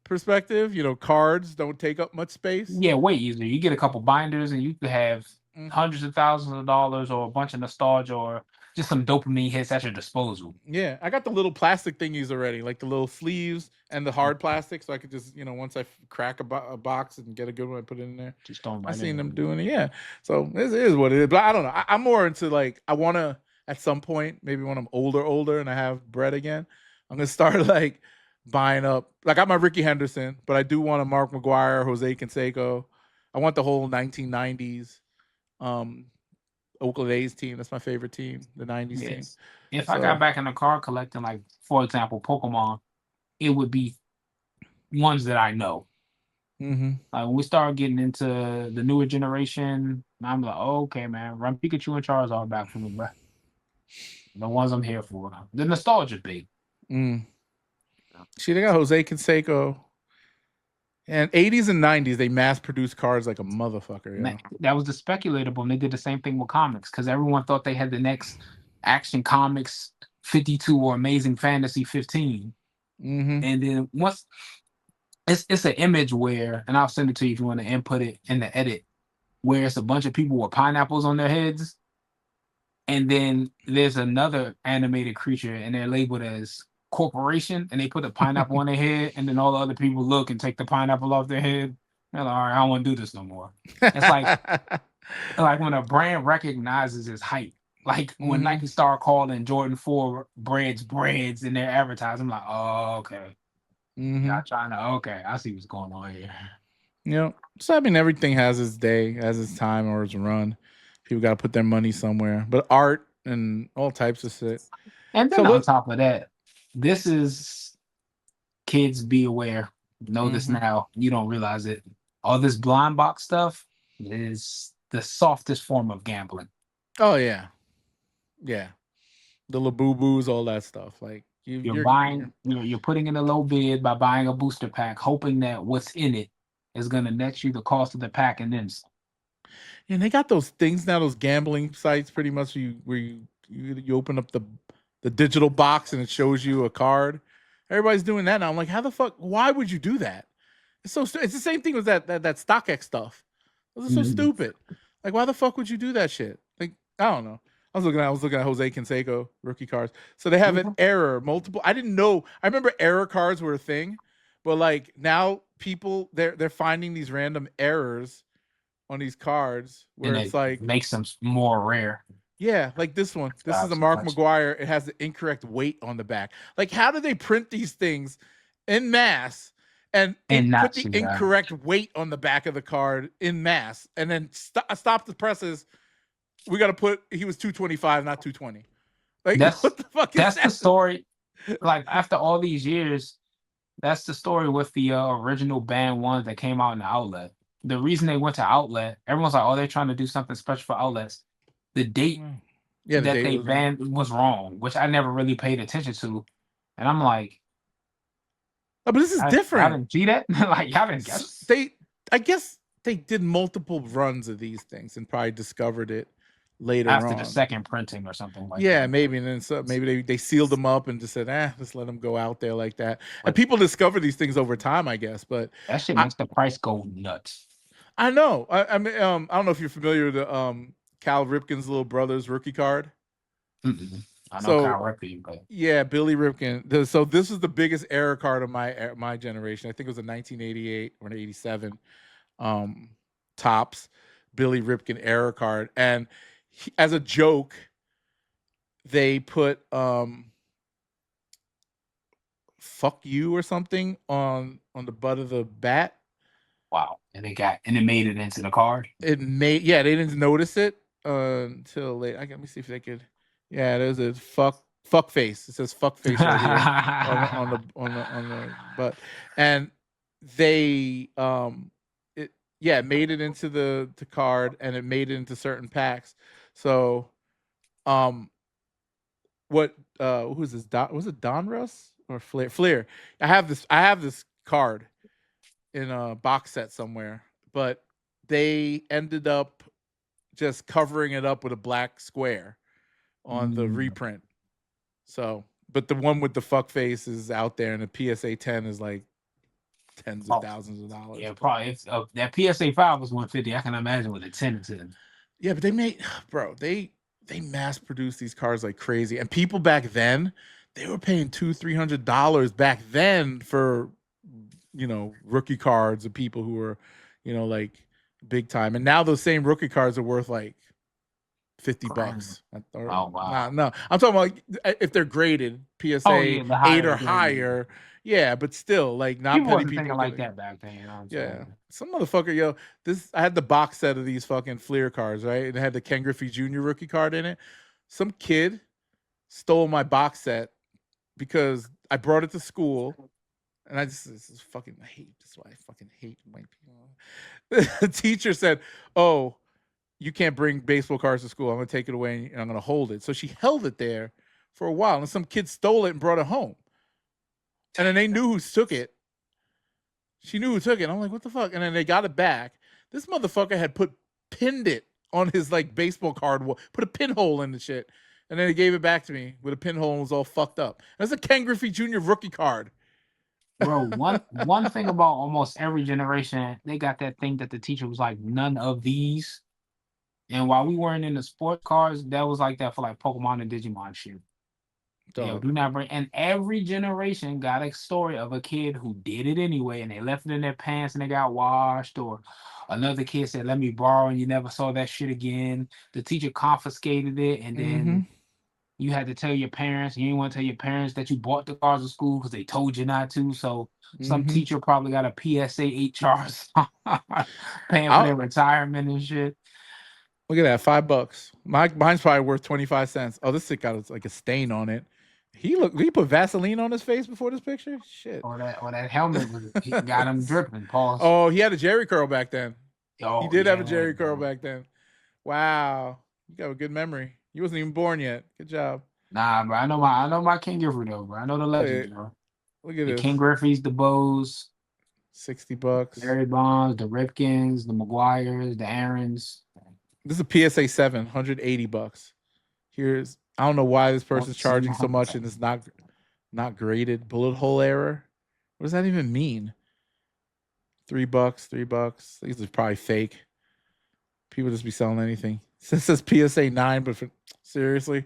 perspective. Cards don't take up much space. Yeah, way easier. You get a couple binders, and you could have hundreds of thousands of dollars, or a bunch of nostalgia, or just some dopamine hits at your disposal. Yeah, I got the little plastic thingies already, like the little sleeves and the hard plastic, so I could just, once I crack a box and get a good one, I put it in there. Just don't. I've seen them doing it. Yeah, so this is what it is. But I don't know. I'm more into like I want to at some point, maybe when I'm older, and I have bread again, I'm gonna start like buying up. Like I got my Ricky Henderson, but I do want a Mark McGuire, Jose Canseco. I want the whole 1990s. Oakland A's team. That's my favorite team, the 90s team. If I got back in the card collecting, like, for example, Pokemon, it would be ones that I know. Like when we start getting into the newer generation, I'm like, oh, okay, man, run Pikachu and Charizard back for me, bro. The ones I'm here for. The nostalgia big. See, they got Jose Canseco. And 80s and 90s, they mass-produced cards like a motherfucker. Man, that was the speculatable, and they did the same thing with comics because everyone thought they had the next Action Comics 52 or Amazing Fantasy 15. And then once it's an image where, and I'll send it to you if you want to input it in the edit. where it's a bunch of people with pineapples on their heads, and then there's another animated creature, and they're labeled as corporation, and they put a pineapple on their head, and then all the other people look and take the pineapple off their head. They're like, all right, I don't want to do this no more. It's like when a brand recognizes its hype. Like when Nike started calling Jordan 4 breads in their advertising, I'm like, oh, okay. Y'all trying to, okay, I see what's going on here. You know, so I mean, everything has its day, has its time or its run. People got to put their money somewhere. But art and all types of shit. And then So on what? top of that, this is kids be aware. Know this now. You don't realize it. All this blind box stuff is the softest form of gambling. Oh yeah, yeah. The Labubu's, all that stuff. Like You're putting in a low bid by buying a booster pack, hoping that what's in it is gonna net you the cost of the pack and then some. and they got those things now, those gambling sites, pretty much. Where you open up the digital box and it shows you a card. Everybody's doing that now. I'm like, how the fuck? Why would you do that? It's so it's the same thing with that StockX stuff. Those are so stupid. Like, why the fuck would you do that shit? Like, I don't know. I was looking at Jose Canseco rookie cards. So they have an error, multiple. I didn't know. I remember error cards were a thing, but like now people they're finding these random errors on these cards where And it's it like makes them more rare. yeah, like this one. This is a Mark McGuire. It has the incorrect weight on the back. Like, how do they print these things in mass and put the incorrect weight on the back of the card in mass and then stop the presses? We got to put he was 225, not 220. Like, what the fuck is that? That's the story. Like, after all these years, that's the story with the original band ones that came out in the outlet. The reason they went to outlet, everyone's like, oh, they're trying to do something special for outlets. The date that they banned was wrong, which I never really paid attention to. And I'm like, oh, but this is different. Y'all didn't see that? Like, y'all didn't guess? I guess they did multiple runs of these things and probably discovered it later after on. the second printing or something like that. Yeah, maybe. And then maybe they sealed them up and just said, let's let them go out there like that. And people discover these things over time, I guess. But that shit makes the price go nuts. I know. I mean, I don't know if you're familiar with the Cal Ripken's little brother's rookie card. I know Cal Ripken, but yeah, Billy Ripken. So this is the biggest error card of my generation. I think it was a 1988 or an 87 Topps Billy Ripken error card, and as a joke, they put "fuck you" or something on the butt of the bat. Wow. And it made it into the card. They didn't notice it until late. Let me see if they could. Yeah, there's a fuck face. It says fuck face right here on the butt. And they made it into the card, and it made it into certain packs. So who's this? Was it Donruss or Flair? Flair. I have this card in a box set somewhere, but they ended up just covering it up with a black square on the reprint. So, but the one with the fuck face is out there, and the PSA 10 is like tens of thousands of dollars. Yeah, probably. If that PSA 5 was 150, I can imagine with a 10 to 10. Yeah, but they mass produce these cars like crazy, and people back then, they were paying $200-$300 back then for rookie cards of people who were like big time, and now those same rookie cards are worth like $50. Oh wow! No, I'm talking about like if they're graded PSA 8 or higher. Yeah, but still, like not people many people people like that back then. Yeah, some motherfucker, I had the box set of these fucking Fleer cards, right? And it had the Ken Griffey Jr. rookie card in it. Some kid stole my box set because I brought it to school, and I hate this. Is why I fucking hate white people. The teacher said, "Oh, you can't bring baseball cards to school. I'm going to take it away and I'm going to hold it." So she held it there for a while, and some kid stole it and brought it home. And then they knew who took it. She knew who took it. I'm like, what the fuck? And then they got it back. This motherfucker had pinned it on his like baseball card, put a pinhole in the shit. And then he gave it back to me with a pinhole and was all fucked up. That's a Ken Griffey Jr. rookie card. Bro, one thing about almost every generation, they got that thing that the teacher was like, none of these. And while we weren't in the sports cars, that was like that for like Pokemon and Digimon shit. Yo, Dog. do not bring. And every generation got a story of a kid who did it anyway, and they left it in their pants and they got washed, or another kid said, "Let me borrow," and you never saw that shit again. The teacher confiscated it, and Mm-hmm. then you had to tell your parents. You didn't want to tell your parents that you bought the cars at school because they told you not to. So some Mm-hmm. teacher probably got a PSA 8 charge, paying for I'll their retirement and shit. look at that, $5. Mine's probably worth 25 cents. Oh, this shit got like a stain on it. He put Vaseline on his face before this picture? Shit. Or that helmet was got him dripping. Pause. Oh, he had a Jerry curl back then. He Oh did have a yeah, Jerry curl bro. back then. Wow. You got a good memory. You wasn't even born yet. Good job. Nah, bro. I know my King Griffey though, bro. I know the Look legends, at, bro. look at The King this. Griffeys, the Bows, $60. Barry Bonds, the Ripkins, the McGuires, the Aarons. This is a PSA 7, $180. Here's I don't know why this person's charging so much and it's not graded. Bullet hole error. What does that even mean? $3, $3. These are probably fake. People just be selling anything. This says PSA 9, but seriously?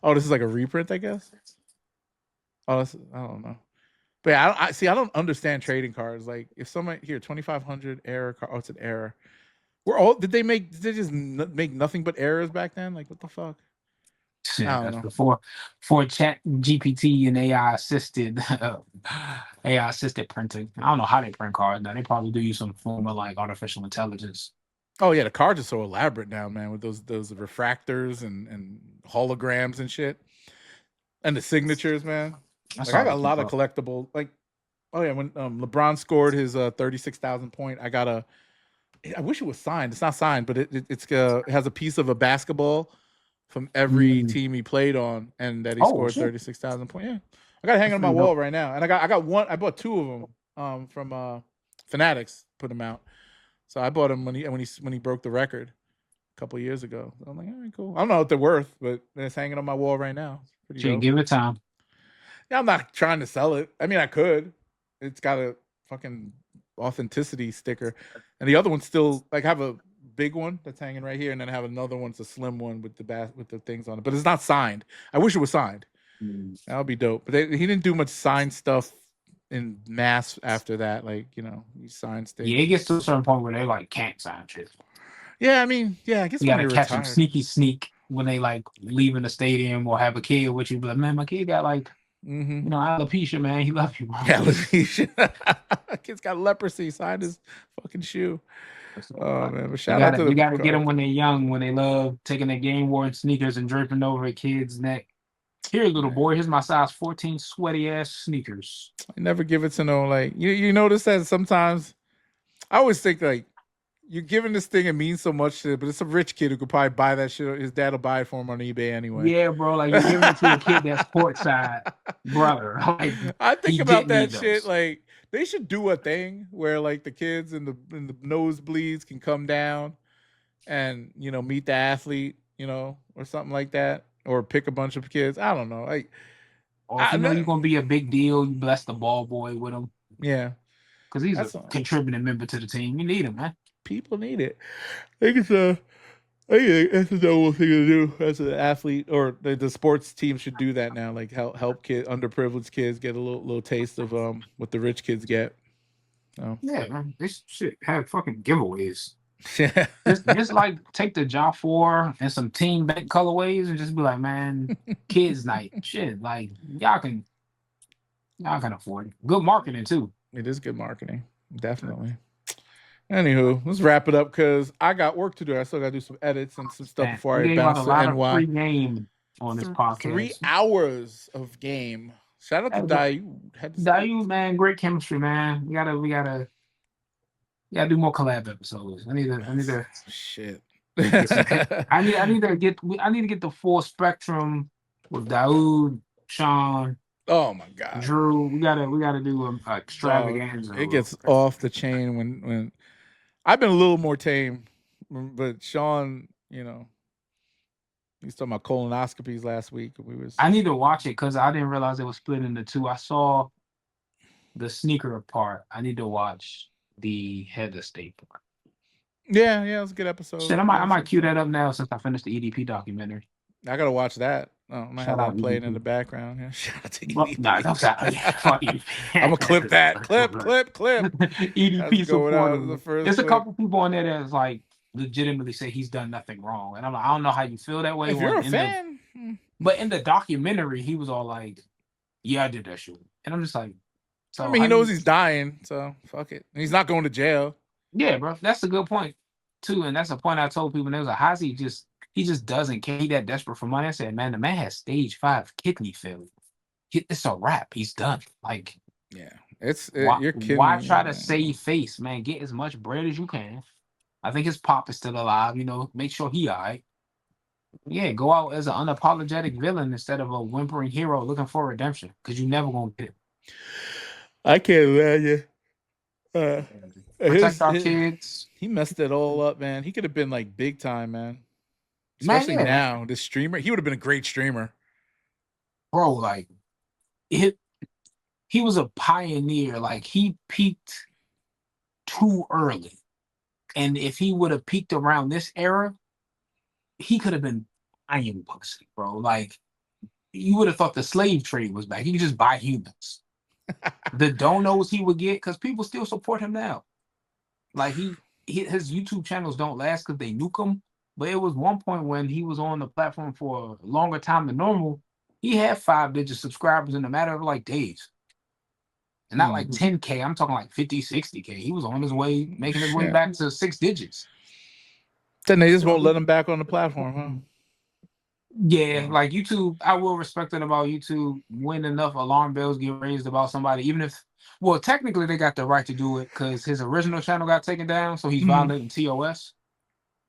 Oh, this is like a reprint, I guess. Oh, I don't know. But yeah, I don't understand trading cards. Like if someone here 2500 error card. Oh, it's an error. Did they just make nothing but errors back then? Like what the fuck? Shit, I don't that's know. before Chat GPT and AI assisted printing. I don't know how they print cards now. They probably do use some form of like artificial intelligence. Oh yeah, the cards are so elaborate now, man, with those refractors and holograms and shit. And the signatures, man. That's Like I all got to a keep lot of up. collectible like oh yeah, when LeBron scored his 36,000 point, I got a I wish it was signed. It's not signed, but it has a piece of a basketball from every Mm. team he played on, and that he Oh scored shit, 36,000 points. Yeah, I got it hanging that's on my pretty wall dope. right now, and I got one. I bought two of them from Fanatics. Put them out, so I bought him when he broke the record a couple of years ago. So I'm like, all right, cool. I don't know what they're worth, but it's hanging on my wall right now. It's pretty Shit, dope. give it time. Yeah, I'm not trying to sell it. I mean, I could. It's got a fucking authenticity sticker, and the other one's still like have a big one that's hanging right here, and then I have another one's a slim one with with the things on it, but it's not signed. I wish it was signed. Mm. That would be dope. But he didn't do much signed stuff in mass after that. Like he signs Yeah, it things. gets to a certain point where they like can't sign shit. Yeah, I mean, yeah, I guess You when gotta they catch them retired. sneak when they like leaving the stadium or have a kid with you. But man, my kid got like Mm-hmm. alopecia, man. He love you, bro. Alopecia. Kid's got leprosy. Signed his fucking shoe. Oh man, but You shout out gotta to you the gotta get card. them when they're young, when they love taking their game worn sneakers and draping over a kid's neck. Here, little Man, boy, here's my size 14 sweaty ass sneakers. I never give it to no like you notice that sometimes I always think like you're giving this thing it means so much to it, but it's a rich kid who could probably buy that shit. His dad will buy it for him on eBay anyway. Yeah, bro, like you're giving it to a kid that's courtside, brother. Like I think he about didn't that need shit. those. Like they should do a thing where like the kids in the nosebleeds can come down and meet the athlete, or something like that, or pick a bunch of kids. I don't know. Like, Or if you know you're gonna be a big deal, you bless the ball boy with him yeah, because he's a that's contributing member to the team. You need him, man. people need it. I think it's a. I think that's a noble thing to do as an athlete, or the sports team should do that now. Like help underprivileged kids get a little taste of what the rich kids get. So Yeah, man. This shit have fucking giveaways. yeah, Just like take the job for and some team bank colorways and just be like, man, kids night. Shit, like y'all can afford it. Good marketing too. it is good marketing, definitely. Anywho, let's wrap it up because I got work to do. I still got to do some edits and some stuff Man, before we I gave out a bounce to lot of NY. free game on this 3 podcast. hours of game. Shout out to Hey, bro, Dayu. Had to stay. Dayu, man, great chemistry, man. We gotta do more collab episodes. I need to Shit. get some. I need to get the full spectrum with Daoud, Sean, Oh my god, Drew. We gotta do a dog! extravaganza. It gets off the chain when I've been a little more tame, but Sean, he's talking about colonoscopies last week. We was I need to watch it because I didn't realize it was split into two. I saw the sneaker part, I need to watch the head of state part. Yeah, it was a good episode. Shit, I might cue that up now since I finished the EDP documentary. I gotta watch that. Oh, I might have Shout out that playing in the EDP. background. Yeah, shout out to Well, EDP. nah, don't shout. Yeah, fuck you. I'm gonna clip that. Clip. That's EDP going out as the supporter. first There's a clip. couple people on there that's like legitimately say he's done nothing wrong, and I'm like, I don't know how you feel that way. If you're a fan, But in the documentary, he was all like, "Yeah, I did that shit," and I'm just like, I "So mean, he knows he's dying, so fuck it. He's not going to jail. Yeah, bro, that's a good point too, and that's a point I told people. And they was like, "How's he just doesn't care? He that desperate for money?" I said, "Man, the man has stage 5 kidney failure. It's a wrap. He's done. Like, Yeah, why you're kidding. why me, try to man. save face, man? Get as much bread as you can. I think his pop is still alive. Make sure he all right. Yeah, go out as an unapologetic villain instead of a whimpering hero looking for redemption, because you never gonna get it. I can't imagine. Protect our kids. He messed it all up, man. He could have been like big time, man. Man, Especially yeah, now, this streamer. He would have been a great streamer. bro. Like, he was a pioneer. Like, he peaked too early. And if he would have peaked around this era, he could have been buying pussy, bro. Like, you would have thought the slave trade was back. He could just buy humans. The donos he would get, because people still support him now. Like, his YouTube channels don't last because they nuke him. But it was one point when he was on the platform for a longer time than normal. He had 5-digit subscribers in a matter of like days. And not like 10K. I'm talking like 50, 60K. He was on his way, making his way back to 6 digits. Then they just won't let him back on the platform, huh? Yeah, like YouTube, I will respect it about YouTube when enough alarm bells get raised about somebody, even if, well, technically they got the right to do it because his original channel got taken down, so he's violating TOS.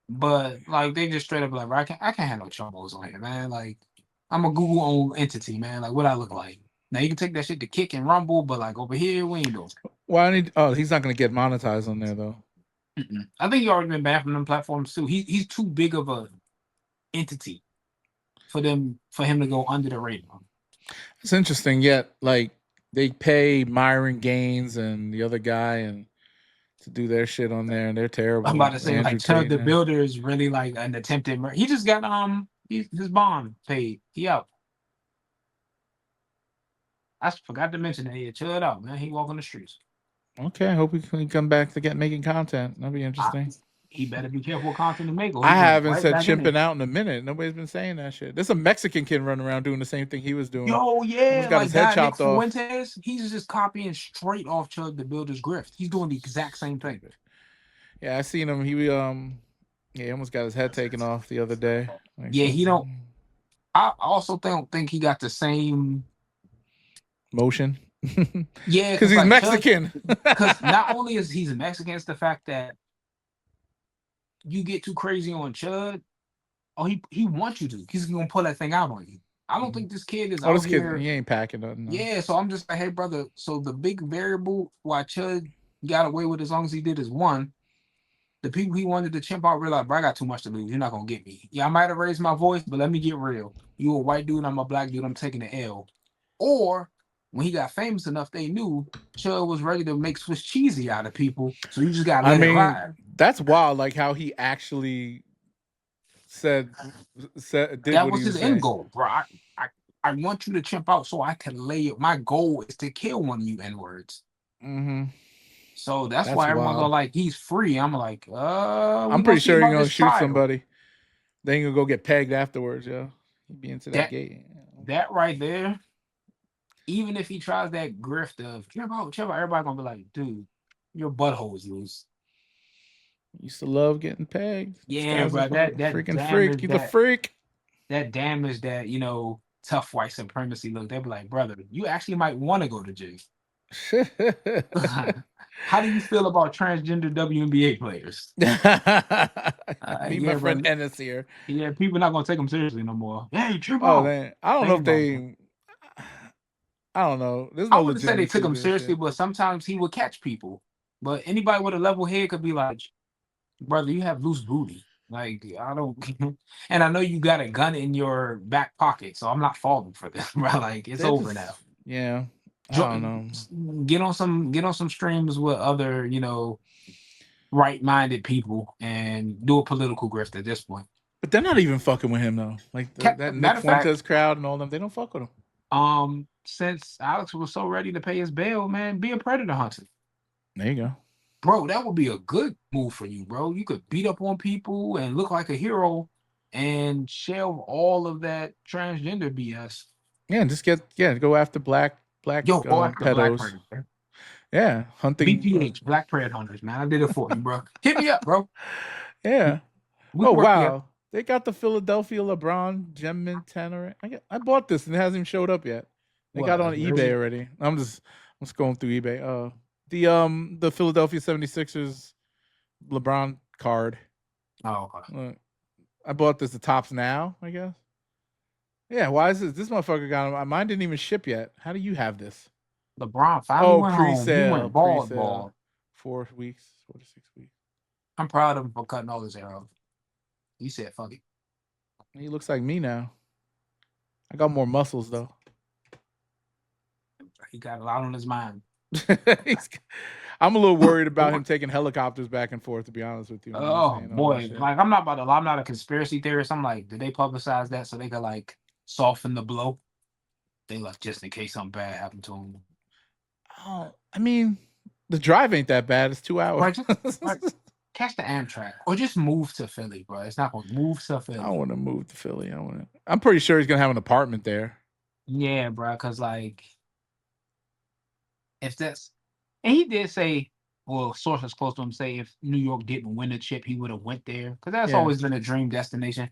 But like they just straight up like, I can't have no chumbos on here, man. Like, I'm a Google owned entity, man. Like, what I look like. Now you can take that shit to Kick and Rumble, but like over here, we ain't doing it. Why he's not gonna get monetized on there though. I think he already been banned from them platforms too. He's too big of a entity for him to go under the radar. It's interesting. Yet, like they pay Myron Gaines and the other guy and to do their shit on there, and they're terrible. I'm about to say like Chud the Builder is really like an attempted murder. He just got his bond paid. He out. I forgot to mention that. Yeah, Chud out, man. He walking the streets. Okay, I hope he can come back to making content. That'll be interesting. He better be careful what content to make. I haven't said chimping out in a minute. Nobody's been saying that shit. There's a Mexican kid running around doing the same thing he was doing. Yo, yeah, got his head chopped off. Fuentes, he's just copying straight off Chud the Builder's grift. He's doing the exact same thing. Yeah, I seen him. He almost got his head taken off the other day. Like, yeah, he don't. I also don't think he got the same motion. Yeah, because he's like Mexican. Because not only is he's Mexican, it's the fact that you get too crazy on Chud. Oh, he wants you to. He's gonna pull that thing out on you. I don't think this kid is out here. He ain't packing nothing. No. Yeah, so I'm just like, hey, brother. So the big variable why Chud got away with as long as he did is one, the people he wanted to chimp out realized, bro, I got too much to lose. You're not gonna get me. Yeah, I might have raised my voice, but let me get real. You a white dude, I'm a black dude. I'm taking the L. Or when he got famous enough, they knew Chud was ready to make Swiss cheesy out of people. So you just got to let it ride. That's wild. Like how he actually said did that what was he his end goal, bro. I want you to chimp out so I can lay it. My goal is to kill one of you N-words. So that's why everyone's all like, he's free. I'm like, I'm pretty sure you're gonna shoot somebody. Then you're gonna go get pegged afterwards, yo. He'd be into that gate. That right there. Even if he tries that grift of chimp out, everybody gonna be like, dude, your butthole is loose. Used to love getting pegged. Yeah, bro. That freaking freak. He's a freak. That damage that, tough white supremacy look. They be like, brother, you actually might want to go to jail. How do you feel about transgender WNBA players? My friend Ennis here. Yeah, people not gonna take them seriously no more. Hey, trip out. Man. I don't know if they. I don't know. There's no. I wouldn't say they took him seriously, but sometimes he would catch people. But anybody with a level head could be like, brother, you have loose booty. Like, I don't, and I know you got a gun in your back pocket, so I'm not falling for this, bro. Like, it's over now. Yeah, I don't know. Get on some streams with other, right-minded people and do a political grift at this point. But they're not even fucking with him though. Like that Nick Matter of fact, Fuentes crowd and all them, they don't fuck with him. since Alex was so ready to pay his bail, man, be a predator hunter. There you go. Bro, that would be a good move for you, bro. You could beat up on people and look like a hero and shelve all of that transgender BS. Yeah, just go after black Yo, go after black pedos. predator. Yeah, hunting. BPH, Black Predator Hunters, man. I did it for you, bro. Hit me up, bro. Yeah. We Oh work together. wow, they got the Philadelphia LeBron Gem Mint Tanner. I bought this and it hasn't even showed up yet. They got on eBay already. I'm just going through eBay. The Philadelphia 76ers LeBron card. Oh, okay. I bought this the Tops Now, I guess. Yeah, why is this motherfucker got mine didn't even ship yet. How do you have this? LeBron finally went pre-sale, home. He went ball. 4 weeks, 4 to 6 weeks. I'm proud of him for cutting all his hair off. He said, fuck it. He looks like me now. I got more muscles though. He got a lot on his mind. I'm a little worried about him taking helicopters back and forth, to be honest with you. Oh boy, like I'm not a conspiracy theorist. I'm like, did they publicize that so they could like soften the blow? They like just in case something bad happened to him. Oh, I mean, the drive ain't that bad. It's 2 hours. Right, catch the Amtrak or just move to Philly, bro. It's not gonna move to Philly. I want to move to Philly. I'm pretty sure he's gonna have an apartment there. Yeah, bro. Because like, if that's, and he did say, well, sources close to him say if New York didn't win the chip, he would have went there because that's always been a dream destination.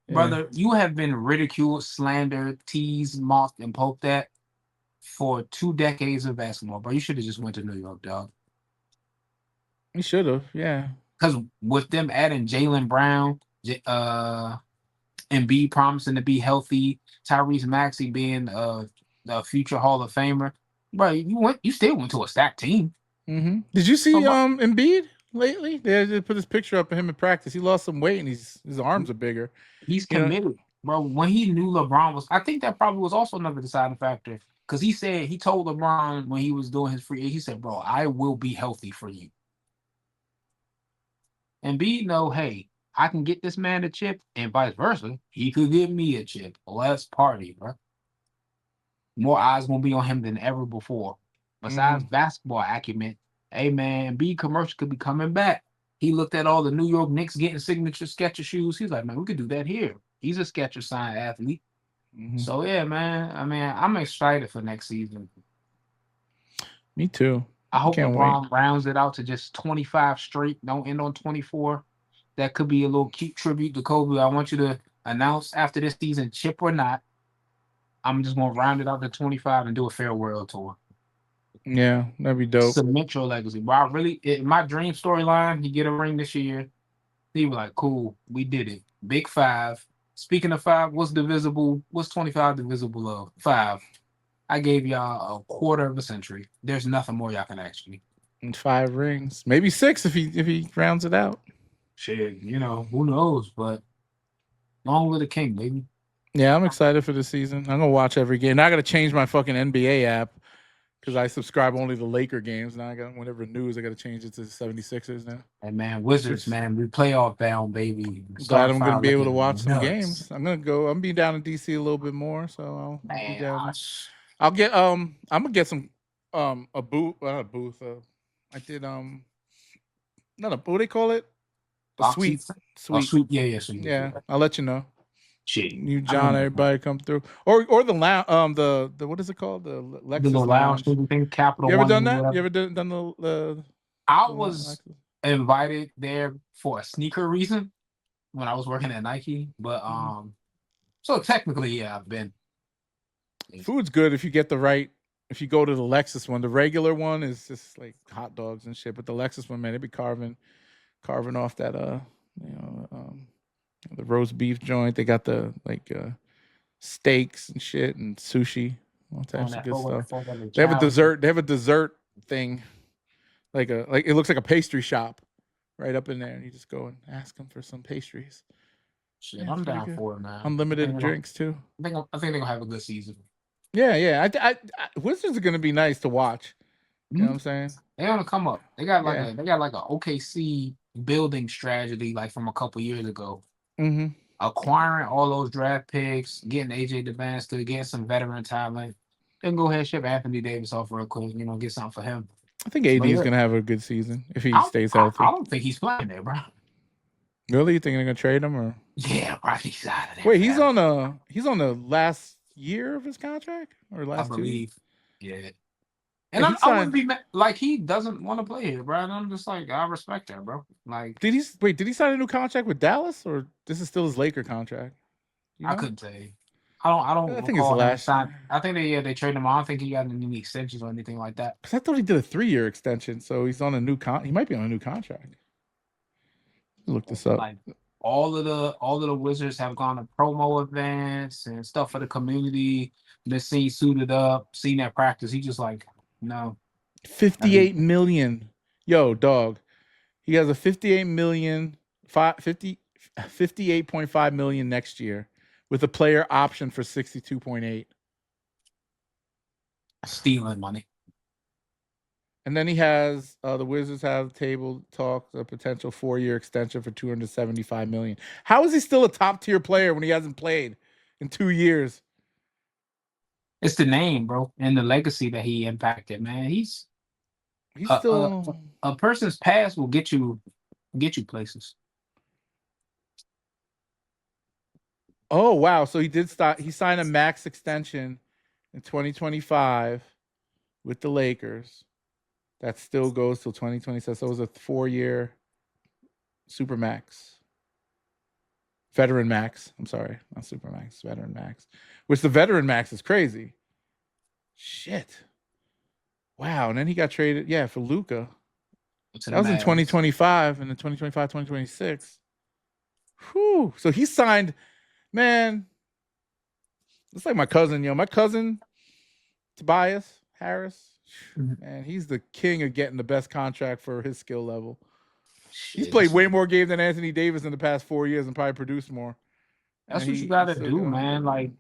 Yeah. Brother, you have been ridiculed, slandered, teased, mocked, and poked at for 2 decades of basketball, bro. You should have just went to New York, dog. He should have, yeah. Because with them adding Jaylen Brown, Embiid promising to be healthy, Tyrese Maxey being a future Hall of Famer, bro, you still went to a stacked team. Mm-hmm. Did you see Embiid lately? They put his picture up of him in practice. He lost some weight and his arms are bigger. He's committed, bro. When he knew LeBron was, I think that probably was also another deciding factor. Because he told LeBron when he was doing his free, he said, bro, I will be healthy for you. And Embiid know, hey, I can get this man a chip, and vice versa. He could give me a chip. Let's party, bro. More eyes gonna be on him than ever before. Besides basketball acumen, hey man, Embiid commercial could be coming back. He looked at all the New York Knicks getting signature Skechers shoes. He's like, man, we could do that here. He's a Skechers signed athlete. Mm-hmm. So yeah, man. I mean, I'm excited for next season. Me too. I hope LeBron rounds it out to just 25 straight. Don't end on 24. That could be a little cute tribute to Kobe. I want you to announce after this season, chip or not. I'm just gonna round it out to 25 and do a farewell tour. Yeah, that'd be dope. Cement your legacy. But my dream storyline, you get a ring this year. He was like, cool, we did it. Big 5. Speaking of 5, what's 25 divisible of? 5. I gave y'all a quarter of a century. There's nothing more y'all can ask me. And 5 rings, maybe 6 if he rounds it out. Shit, who knows? But long live the king, baby. Yeah, I'm excited for the season. I'm gonna watch every game. Now I gotta change my fucking NBA app because I subscribe only to Laker games. Now I got whenever news, I gotta change it to the 76ers now. And man, Wizards, man, we playoff bound, baby. Glad I'm gonna be able to watch some games. I'm gonna be down in DC a little bit more, so I'll be down. I'll get I'm gonna get some a booth. Not a booth. I did not a what do they call it? A suite. Oh, sweet. Yeah, sweet. Yeah, I'll let you know. Shit. You, John, everybody come through, or the lounge. The what is it called? The Lexus lounge thing. Capital. You ever done that? You ever done the? I was invited there for a sneaker reason when I was working at Nike, but so technically, yeah, I've been. Food's good if you get the right. If you go to the Lexus one, the regular one is just like hot dogs and shit, but the Lexus one, man, they be carving off that the roast beef joint. They got the steaks and shit and sushi, all types of good stuff. They have a dessert. They have a dessert thing, like it looks like a pastry shop, right up in there. And you just go and ask them for some pastries. Shit, I'm down for it, man. Unlimited drinks too. I think they're gonna have a good season. Yeah. Wizards are gonna be nice to watch. You know what I'm saying? They on the come up. They got like Yeah. a OKC building strategy like from a couple years ago. Mm-hmm. Acquiring all those draft picks, getting AJ DeBanster, getting some veteran talent. Then go ahead and ship Anthony Davis off real quick. Get something for him. I think AD But is yeah, gonna have a good season if he stays healthy. I don't think he's playing there, bro. Really? You think they're gonna trade him or? Yeah, bro, he's out of there, Wait, fam. he's on the last year of his contract or I last 2 years? believe. Yeah. Yeah, And he I wouldn't signed. be mad. Like, he doesn't want to play here, bro. And I'm just like, I respect that, bro. Like, Did he sign a new contract with Dallas or this is still his Laker contract? You I know? couldn't say. I don't I think it's the recall him last sign. year. I think they traded him. I don't think he got any extensions or anything like that. Because I thought he did a 3-year extension, so he's on a new he might be on a new contract. Look this up. Like, all of the Wizards have gone to promo events and stuff for the community. Been seen suited up, seen that practice. He just like, no. 58 million. Yo, dog. He has a 58 million, 58.5 million next year with a player option for 62.8. Stealing money. And then he has the Wizards have table talk a potential 4-year extension for 275 million. How is he still a top tier player when he hasn't played in 2 years? It's the name, bro, and the legacy that he impacted, man. He's He's a still. a person's past will get you places. Oh wow! So he did start. He signed a max extension in 2025 with the Lakers. That still goes till 2027. So it was a 4-year super max. Veteran max. I'm sorry, not super max. Veteran max. Which the veteran max is crazy. Shit. Wow. And then he got traded. Yeah, for Luca. That was in 2025 and then 2025, 2026. Whew. So he signed. Man, it's like my cousin, My cousin, Tobias Harris, man, he's the king of getting the best contract for his skill level. He's played way more games than Anthony Davis in the past 4 years and probably produced more. That's what you gotta do, man. Like,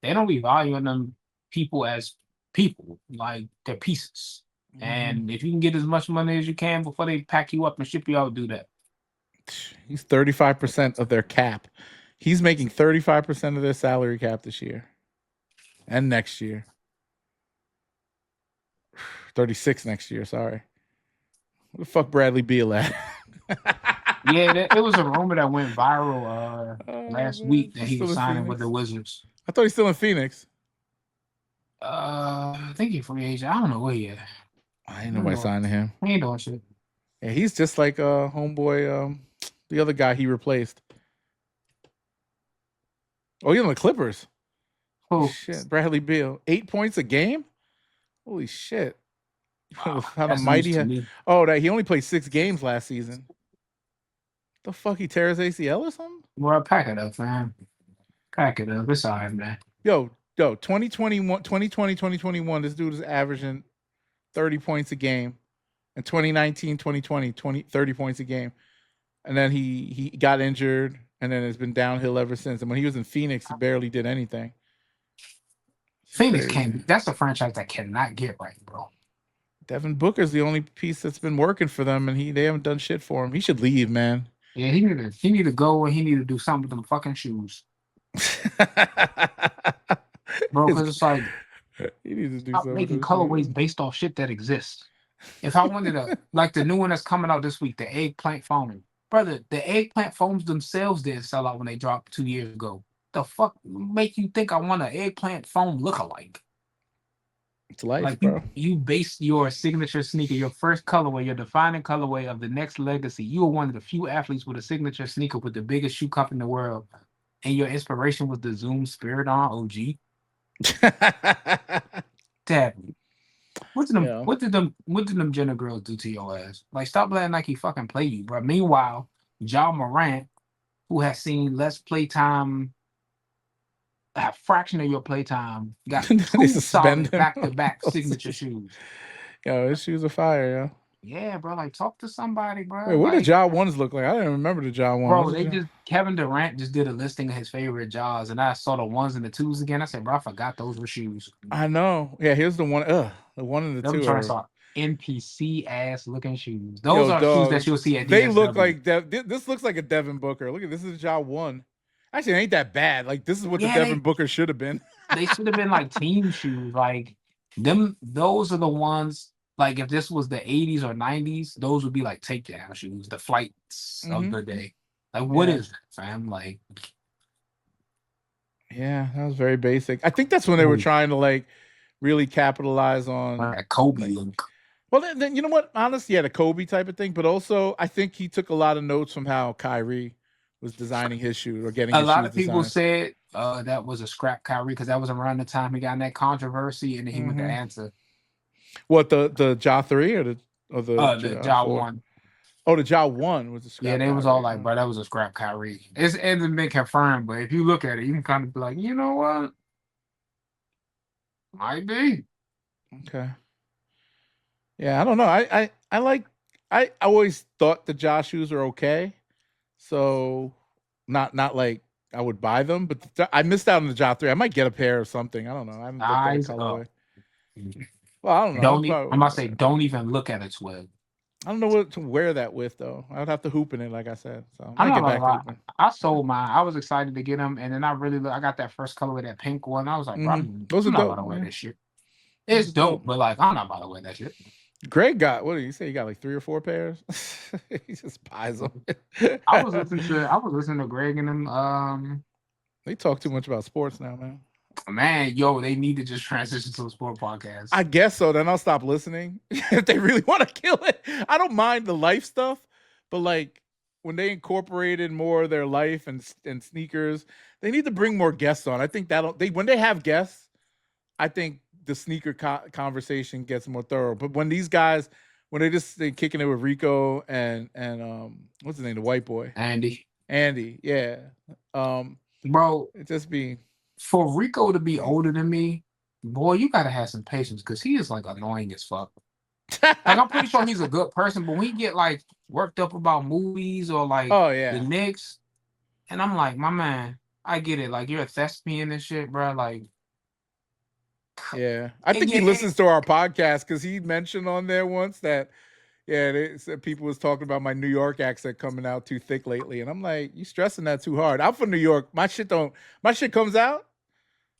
they don't be valuing them people as people, like they're pieces. And if you can get as much money as you can before they pack you up and ship you out, do that. He's 35% of their cap. He's making 35% of their salary cap this year and next year. 36 next year. Sorry. What the fuck Bradley Beal at? Yeah, it was a rumor that went viral last week that he was signing with the Wizards. I thought he's still in Phoenix. I think he's free agent. I don't know where he at. I ain't nobody signing him. He ain't doing shit. Yeah, he's just like homeboy, the other guy he replaced. Oh, he's on the Clippers. Oh shit, Bradley Beal, 8 points a game. Holy shit! Wow, How the mighty. That he only played 6 games last season. The fuck, he tears ACL or something? Well, pack it up, man. Pack it up. It's all right, man. Yo, 2021, 2020, 2021, this dude is averaging 30 points a game. In 2019, 2020, 30 points a game. And then he got injured, and then it's been downhill ever since. And when he was in Phoenix, he barely did anything. Phoenix can't. That's a franchise that cannot get right, bro. Devin Booker's the only piece that's been working for them, and they haven't done shit for him. He should leave, man. Yeah, he need to go, and he need to do something with them fucking shoes, bro. Because it's like he needs to do stop something making colorways based off shit that exists. If I wanted to, like the new one that's coming out this week, the eggplant foam, brother, the eggplant foams themselves didn't sell out when they dropped 2 years ago. The fuck make you think I want an eggplant foam lookalike? It's life, like bro. You base your signature sneaker, your first colorway, your defining colorway of the next legacy. You were one of the few athletes with a signature sneaker with the biggest shoe cup in the world, and your inspiration was the Zoom Spirit on OG. Dad, what did them Jenner girls do to your ass? Like, stop letting Nike fucking play you, bro. Meanwhile, Ja Morant, who has seen less playtime, a fraction of your playtime, got 2 solid back-to-back signature shoes. Yo, his shoes are fire, yo. Yeah, bro. Like, talk to somebody, Wait, bro. what did Like, Ja ones look like? I didn't remember the Ja one. bro, What's the they Ja? just Kevin Durant just did a listing of his favorite jaws, and I saw the ones and the twos again. I said, bro, I forgot those were shoes. I know. Yeah, here's the one. The one and the Them two joints are. are NPC ass looking shoes. Those Yo, are shoes that dog. you'll see at They look DSW. like this looks like a Devin Booker. Look at this is Ja one. Actually, it ain't that bad. Like this is what the Yeah, Devin Booker should have been. they should have been like team shoes. Like them, those are the ones. Like if this was the 80s or 90s, those would be like takedown shoes, the flights of the day. Like what Yeah. is that, fam? Like Yeah, that was very basic. I think that's when they were trying to like really capitalize on a Kobe look. Well, then you know what? Honestly, yeah, the Kobe type of thing, but also I think he took a lot of notes from how Kyrie was designing his shoes or getting A his lot shoes of people designed. said that was a scrap Kyrie because that was around the time he got in that controversy, and then he went to answer What the Ja 3 or the the Ja Ja 4? one. Oh, the Ja 1 was a Yeah, scrap they was all Kyrie. like, bro, that was a scrap Kyrie. It hasn't been confirmed, but if you look at it, you can kind of be like, you know what? Might be. Okay. Yeah, I don't know. I like I always thought the Ja shoes are okay. So not like I would buy them, but I missed out on the Ja 3. I might get a pair or something. I don't know. I haven't looked at a Eyes up. colorway. Well, I don't know. Don't I'm about to say, don't even look at its web. I don't know what to wear that with though. I would have to hoop in it, like I said. So I I'm might not get gonna back to lie. hooping. I sold mine. I was excited to get them, and then I got that first color with that pink one. I was like, bro, I'm Those are not dope. about to wear Yeah. this shit. It's dope, but like, I'm not about to wear that shit. Greg got what did you say? He got like 3 or 4 pairs. He just buys them. I was listening to Greg and them. They talk too much about sports now, man. Man, yo, they need to just transition to a sport podcast. I guess so. Then I'll stop listening if they really want to kill it. I don't mind the life stuff, but like when they incorporated more of their life and sneakers, they need to bring more guests on. I think when they have guests, I think the sneaker conversation gets more thorough. But when these guys, when they kicking it with Rico and what's his name, the white boy, Andy, yeah, bro, it just be for Rico to be older than me, boy, you gotta have some patience because he is like annoying as fuck. Like I'm pretty sure he's a good person, but when he get like worked up about movies or like the Knicks, and I'm like, my man, I get it. Like you're a thespian and shit, bro. Like, yeah, I think he listens to our podcast because he mentioned on there once that they said people was talking about my New York accent coming out too thick lately, and I'm like, you stressing that too hard. I'm from New York. My shit comes out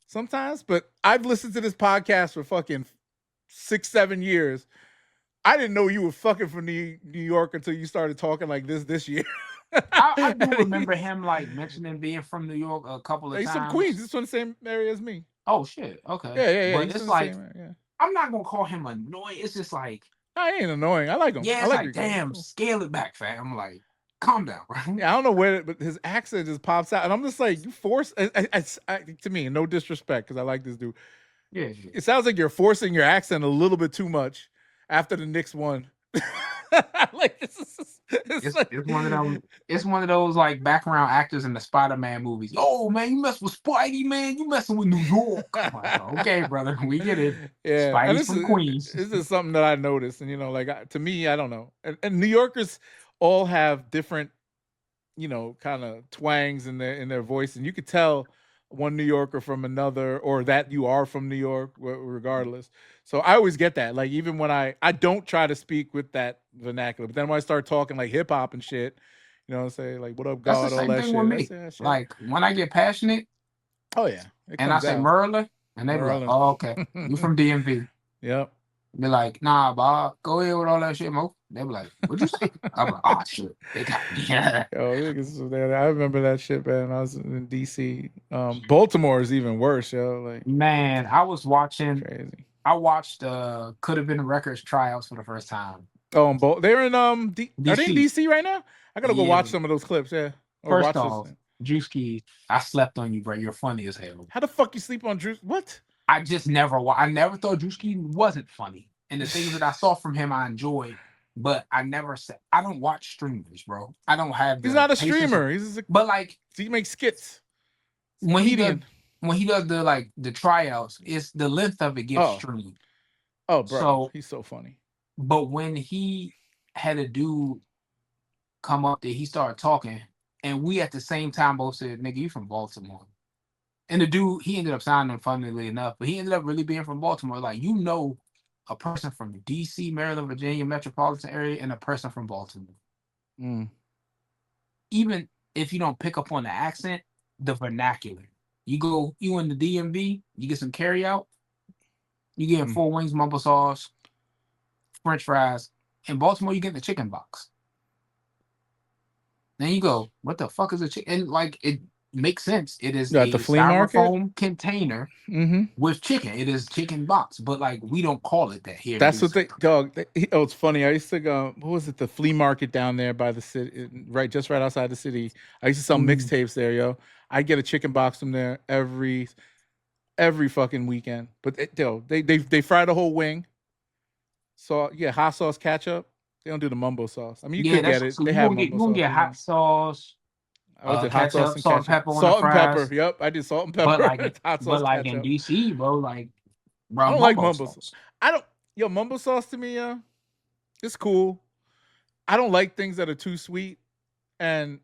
sometimes, but I've listened to this podcast for fucking 6-7 years. I didn't know you were fucking from New York until you started talking like this year. I do remember him like mentioning being from New York a couple of times. He's from Queens. He's from the same area as me. Oh shit. Okay. Yeah. But it's like I'm not gonna call him annoying. It's just like I ain't annoying. I like him. Yeah, I like like damn, scale it back, fam. I'm like, calm down, bro. Yeah, I don't know where, but his accent just pops out, and I'm just like, you force. To me, no disrespect, because I like this dude. Yeah, it sounds like you're forcing your accent a little bit too much after the Knicks won. Like it's one of them. It's one of those like background actors in the Spider-Man movies. Oh man, you mess with Spidey, man. You messing with New York. Like, okay, brother, we get it. Yeah, Spidey's from Queens. This is something that I noticed, and like to me, I don't know, and New Yorkers all have different, kind of twangs in their voice, and you could tell one New Yorker from another, or that you are from New York, regardless. So I always get that. Like even when I don't try to speak with that vernacular, but then when I start talking like hip hop and shit, say like "What up, God?" That's the same all that thing shit. with me. That shit. Like when I get passionate. Oh yeah, and I say Merlin, and they be like, "Oh, okay, you from DMV?" Yep. Be like, "Nah, Bob, go ahead with all that shit, Mo." They be like, "What'd you say?" I'm like, "Oh shit, they got me." Yo, I remember that shit, man. I was in DC. Baltimore is even worse, yo. Like, man, I was watching. Crazy. I watched Could Have Been Records tryouts for the first time. Oh, they're in DC. Are they in DC right now? I gotta go watch some of those clips. Yeah. Or first off, Juice Keys, I slept on you, bro. You're funny as hell. How the fuck you sleep on Juice? What? I never thought Juice Keys wasn't funny, and the things that I saw from him, I enjoyed. But I never said I don't watch streamers, bro. I don't have. He's not a streamer. But like, he makes skits. When he does the tryouts, it's the length of it gets streamed. Oh, bro, he's so funny. But when he had a dude come up there, he started talking, and we at the same time both said, "Nigga, you from Baltimore." And the dude, he ended up signing him, funnily enough, but he ended up really being from Baltimore. Like, you know, a person from DC, Maryland, Virginia metropolitan area, and a person from Baltimore. Mm. Even if you don't pick up on the accent, the vernacular. You in the DMV, you get some carry out, you get 4 wings, mumble sauce, French fries. In Baltimore, you get the chicken box. Then you go, what the fuck is a chicken? And like, it makes sense. It is At a the flea market. styrofoam container Mm-hmm. with chicken. It is chicken box, but like, we don't call it that here. That's what they, dog. Oh, it's funny. I used to go. What was it? The flea market down there by the city, just right outside the city. I used to sell mixtapes there, yo. I get a chicken box from there every fucking weekend. But they fry the whole wing. So yeah, hot sauce ketchup. They don't do the mumbo sauce. I mean, you could get it. So they you have gonna mumbo get, you gonna sauce. get hot sauce, I did hot sauce ketchup, and salt and ketchup. pepper on the Salt and fries. pepper. Yep, I did salt and pepper. Hot sauce, but ketchup. in DC, bro, like, bro, I don't like mumbo sauce. I don't. Yo, mumbo sauce to me, it's cool. I don't like things that are too sweet, and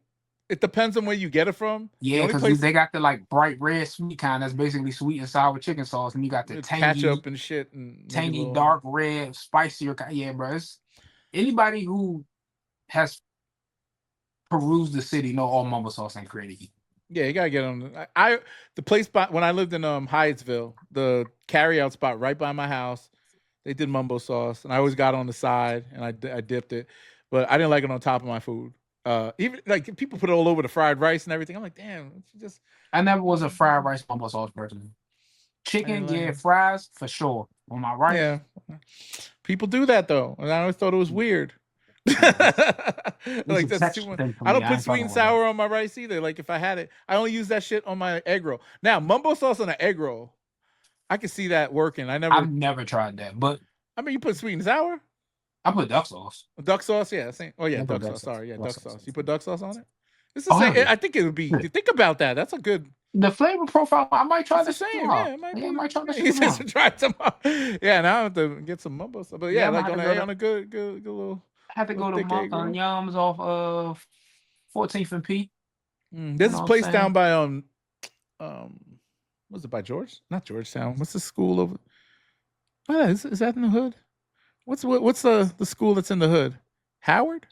it depends on where you get it from. Yeah, because they got the like bright red sweet kind that's basically sweet and sour chicken sauce, and you got the tangy ketchup and shit, and tangy dark red spicier. Yeah, bro. Anybody who has perused the city know all mumbo sauce ain't created. Yeah, you gotta get on. The place when I lived in Hyattsville, the carryout spot right by my house, they did mumbo sauce, and I always got on the side and I dipped it, but I didn't like it on top of my food. Even like people put it all over the fried rice and everything. I'm like, damn, I never was a fried rice mumbo sauce person. Chicken, yeah, fries for sure. On my rice, yeah. People do that though, and I always thought it was weird. Like that's too much. I don't put sweet and sour on my rice either. Like if I had it, I only use that shit on my egg roll. Now mumbo sauce on an egg roll, I can see that working. I've never tried that, but I mean, you put sweet and sour. I put duck sauce. Duck sauce, yeah. Oh yeah, duck sauce. Sorry, yeah, duck sauce. You put duck sauce on it. It's the same. I think it would be. Think about that. That's a good. The flavor profile. I might try the same. Yeah, I might try this. He says to try some. Yeah, now I have to get some mumbo sauce. But yeah, like on a good little. I had to go to Yums off of 14th and P. There's a place down by was it by George? Not Georgetown. What's the school over? Oh, is that in the hood? What's the school that's in the hood? Howard.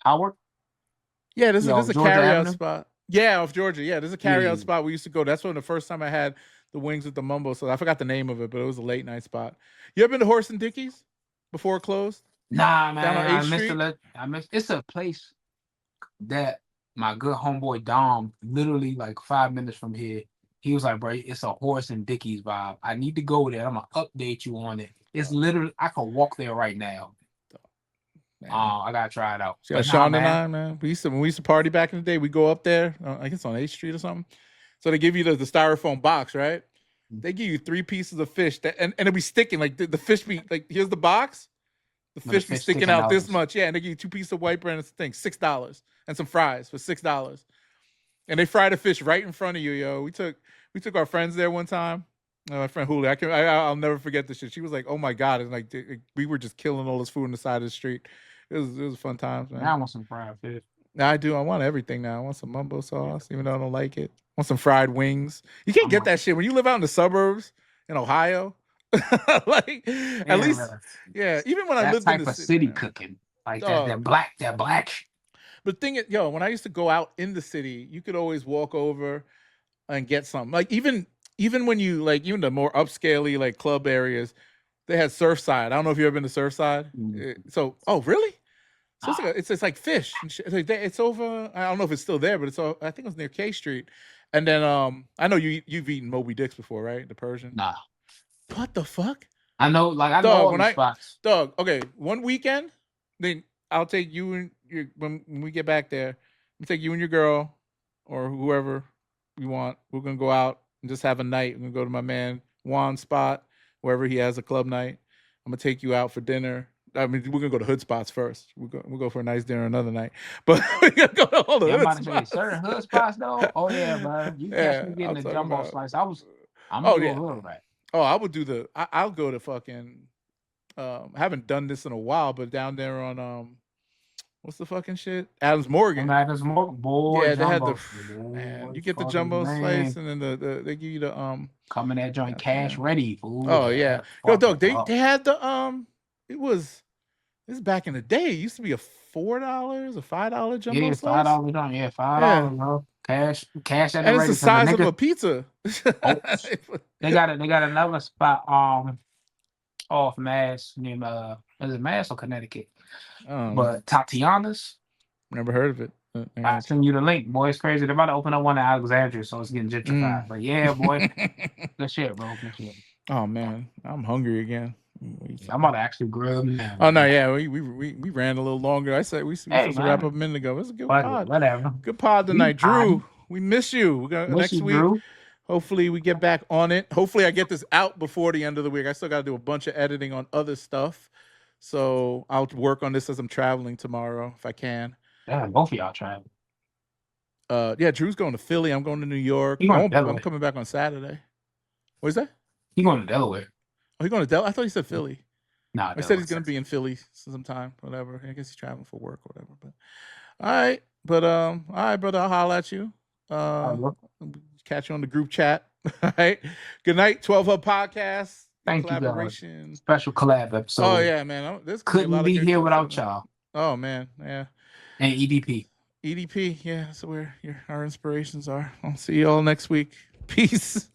Yeah, there's a carryout spot. Yeah, off Georgia. Yeah, there's a carryout spot we used to go. That's when the first time I had the wings with the mumbo. So I forgot the name of it, but it was a late night spot. You ever been to Horse and Dickie's before it closed? Nah, man. I missed. It's a place that my good homeboy Dom, literally like 5 minutes from here, he was like, bro, it's a Horse and Dickie's vibe. I need to go there. I'm gonna update you on it. It's literally, I can walk there right now. I gotta try it out. Yeah, Sean and I, man, when we used to party back in the day, we go up there. I guess on 8th Street or something. So they give you the styrofoam box, right? They give you 3 pieces of fish and it'll be sticking like the fish be like here's the box. The fish be sticking out this much, yeah. And they give you 2 pieces of white bread and thing, $6, and some fries for $6. And they fry the fish right in front of you, yo. We took our friends there one time. My friend Julie, I'll never forget this shit. She was like, "Oh my god!" And like we were just killing all this food on the side of the street. It was fun times, man. Now I want some fried fish. I do. I want everything now. I want some mumbo sauce, even though I don't like it. I want some fried wings. You can't get that shit when you live out in the suburbs in Ohio. Like at least, yeah. Even when I lived in the city cooking, like that black. But the thing is, when I used to go out in the city, you could always walk over and get something. Like even when you even the more upscaley like club areas, they had Surfside. I don't know if you've ever been to Surfside. So, oh really? So it's like fish. It's over. I don't know if it's still there, but I think it was near K Street. And then I know you've eaten Moby Dick's before, right? The Persian. Nah. What the fuck? I know all these spots. Dog, okay, one weekend, then I'll take you and when we get back there, I'll take you and your girl or whoever you want. We're gonna go out and just have a night. We're gonna go to my man Juan's spot, wherever he has a club night. I'm gonna take you out for dinner. I mean, we're gonna go to hood spots first. We'll go for a nice dinner another night. But we're gonna go to all the hood spots. Certain hood spots though. Oh yeah, bro. You catch me getting the jumbo slice. I'm gonna go hood right. Oh, I would do I'll go to fucking haven't done this in a while, but down there on what's the fucking shit? Adams Morgan. Adams Morgan, boy, Yeah, they had jumbo. man. You get the jumbo slice, and then they give you the coming that joint cash ready, fool. Oh yeah, yo, dog. They had the This back in the day. It used to be a $4, a $5 jumbo yeah, slice. $5 jumbo. Yeah, $5, bro. Cash at the and ready. it's the size of a pizza. They got another spot off Mass named is it Mass or Connecticut? But Tatiana's. Never heard of it. I send you the link, boy. It's crazy. They're about to open up one in Alexandria, so it's getting gentrified. But yeah, boy, good shit, bro. Good shit. Oh man, I'm hungry again. I'm about to actually grub now. Oh no, yeah, we ran a little longer. I said we supposed to wrap up a minute ago. It was a good pod. Whatever. Good pod tonight, Drew. We miss you. We got next week. Drew. Hopefully we get back on it. Hopefully I get this out before the end of the week. I still got to do a bunch of editing on other stuff, so I'll work on this as I'm traveling tomorrow if I can. Yeah, both of y'all traveling. Yeah, Drew's going to Philly. I'm going to New York. I'm coming back on Saturday. What is that? He's going to Delaware. Oh, he's going to Delaware? I thought he said Philly. Nah, I said he's going to be in Philly sometime, whatever. I guess he's traveling for work or whatever. But all right. But all right, brother, I'll holler at you. Catch you on the group chat. All right. Good night, 12 Hub Podcast. Thank you, guys. Special collab episode. Oh yeah, man. This couldn't be here without y'all. Oh man, yeah. And EDP. EDP, yeah, that's where our inspirations are. I'll see you all next week. Peace.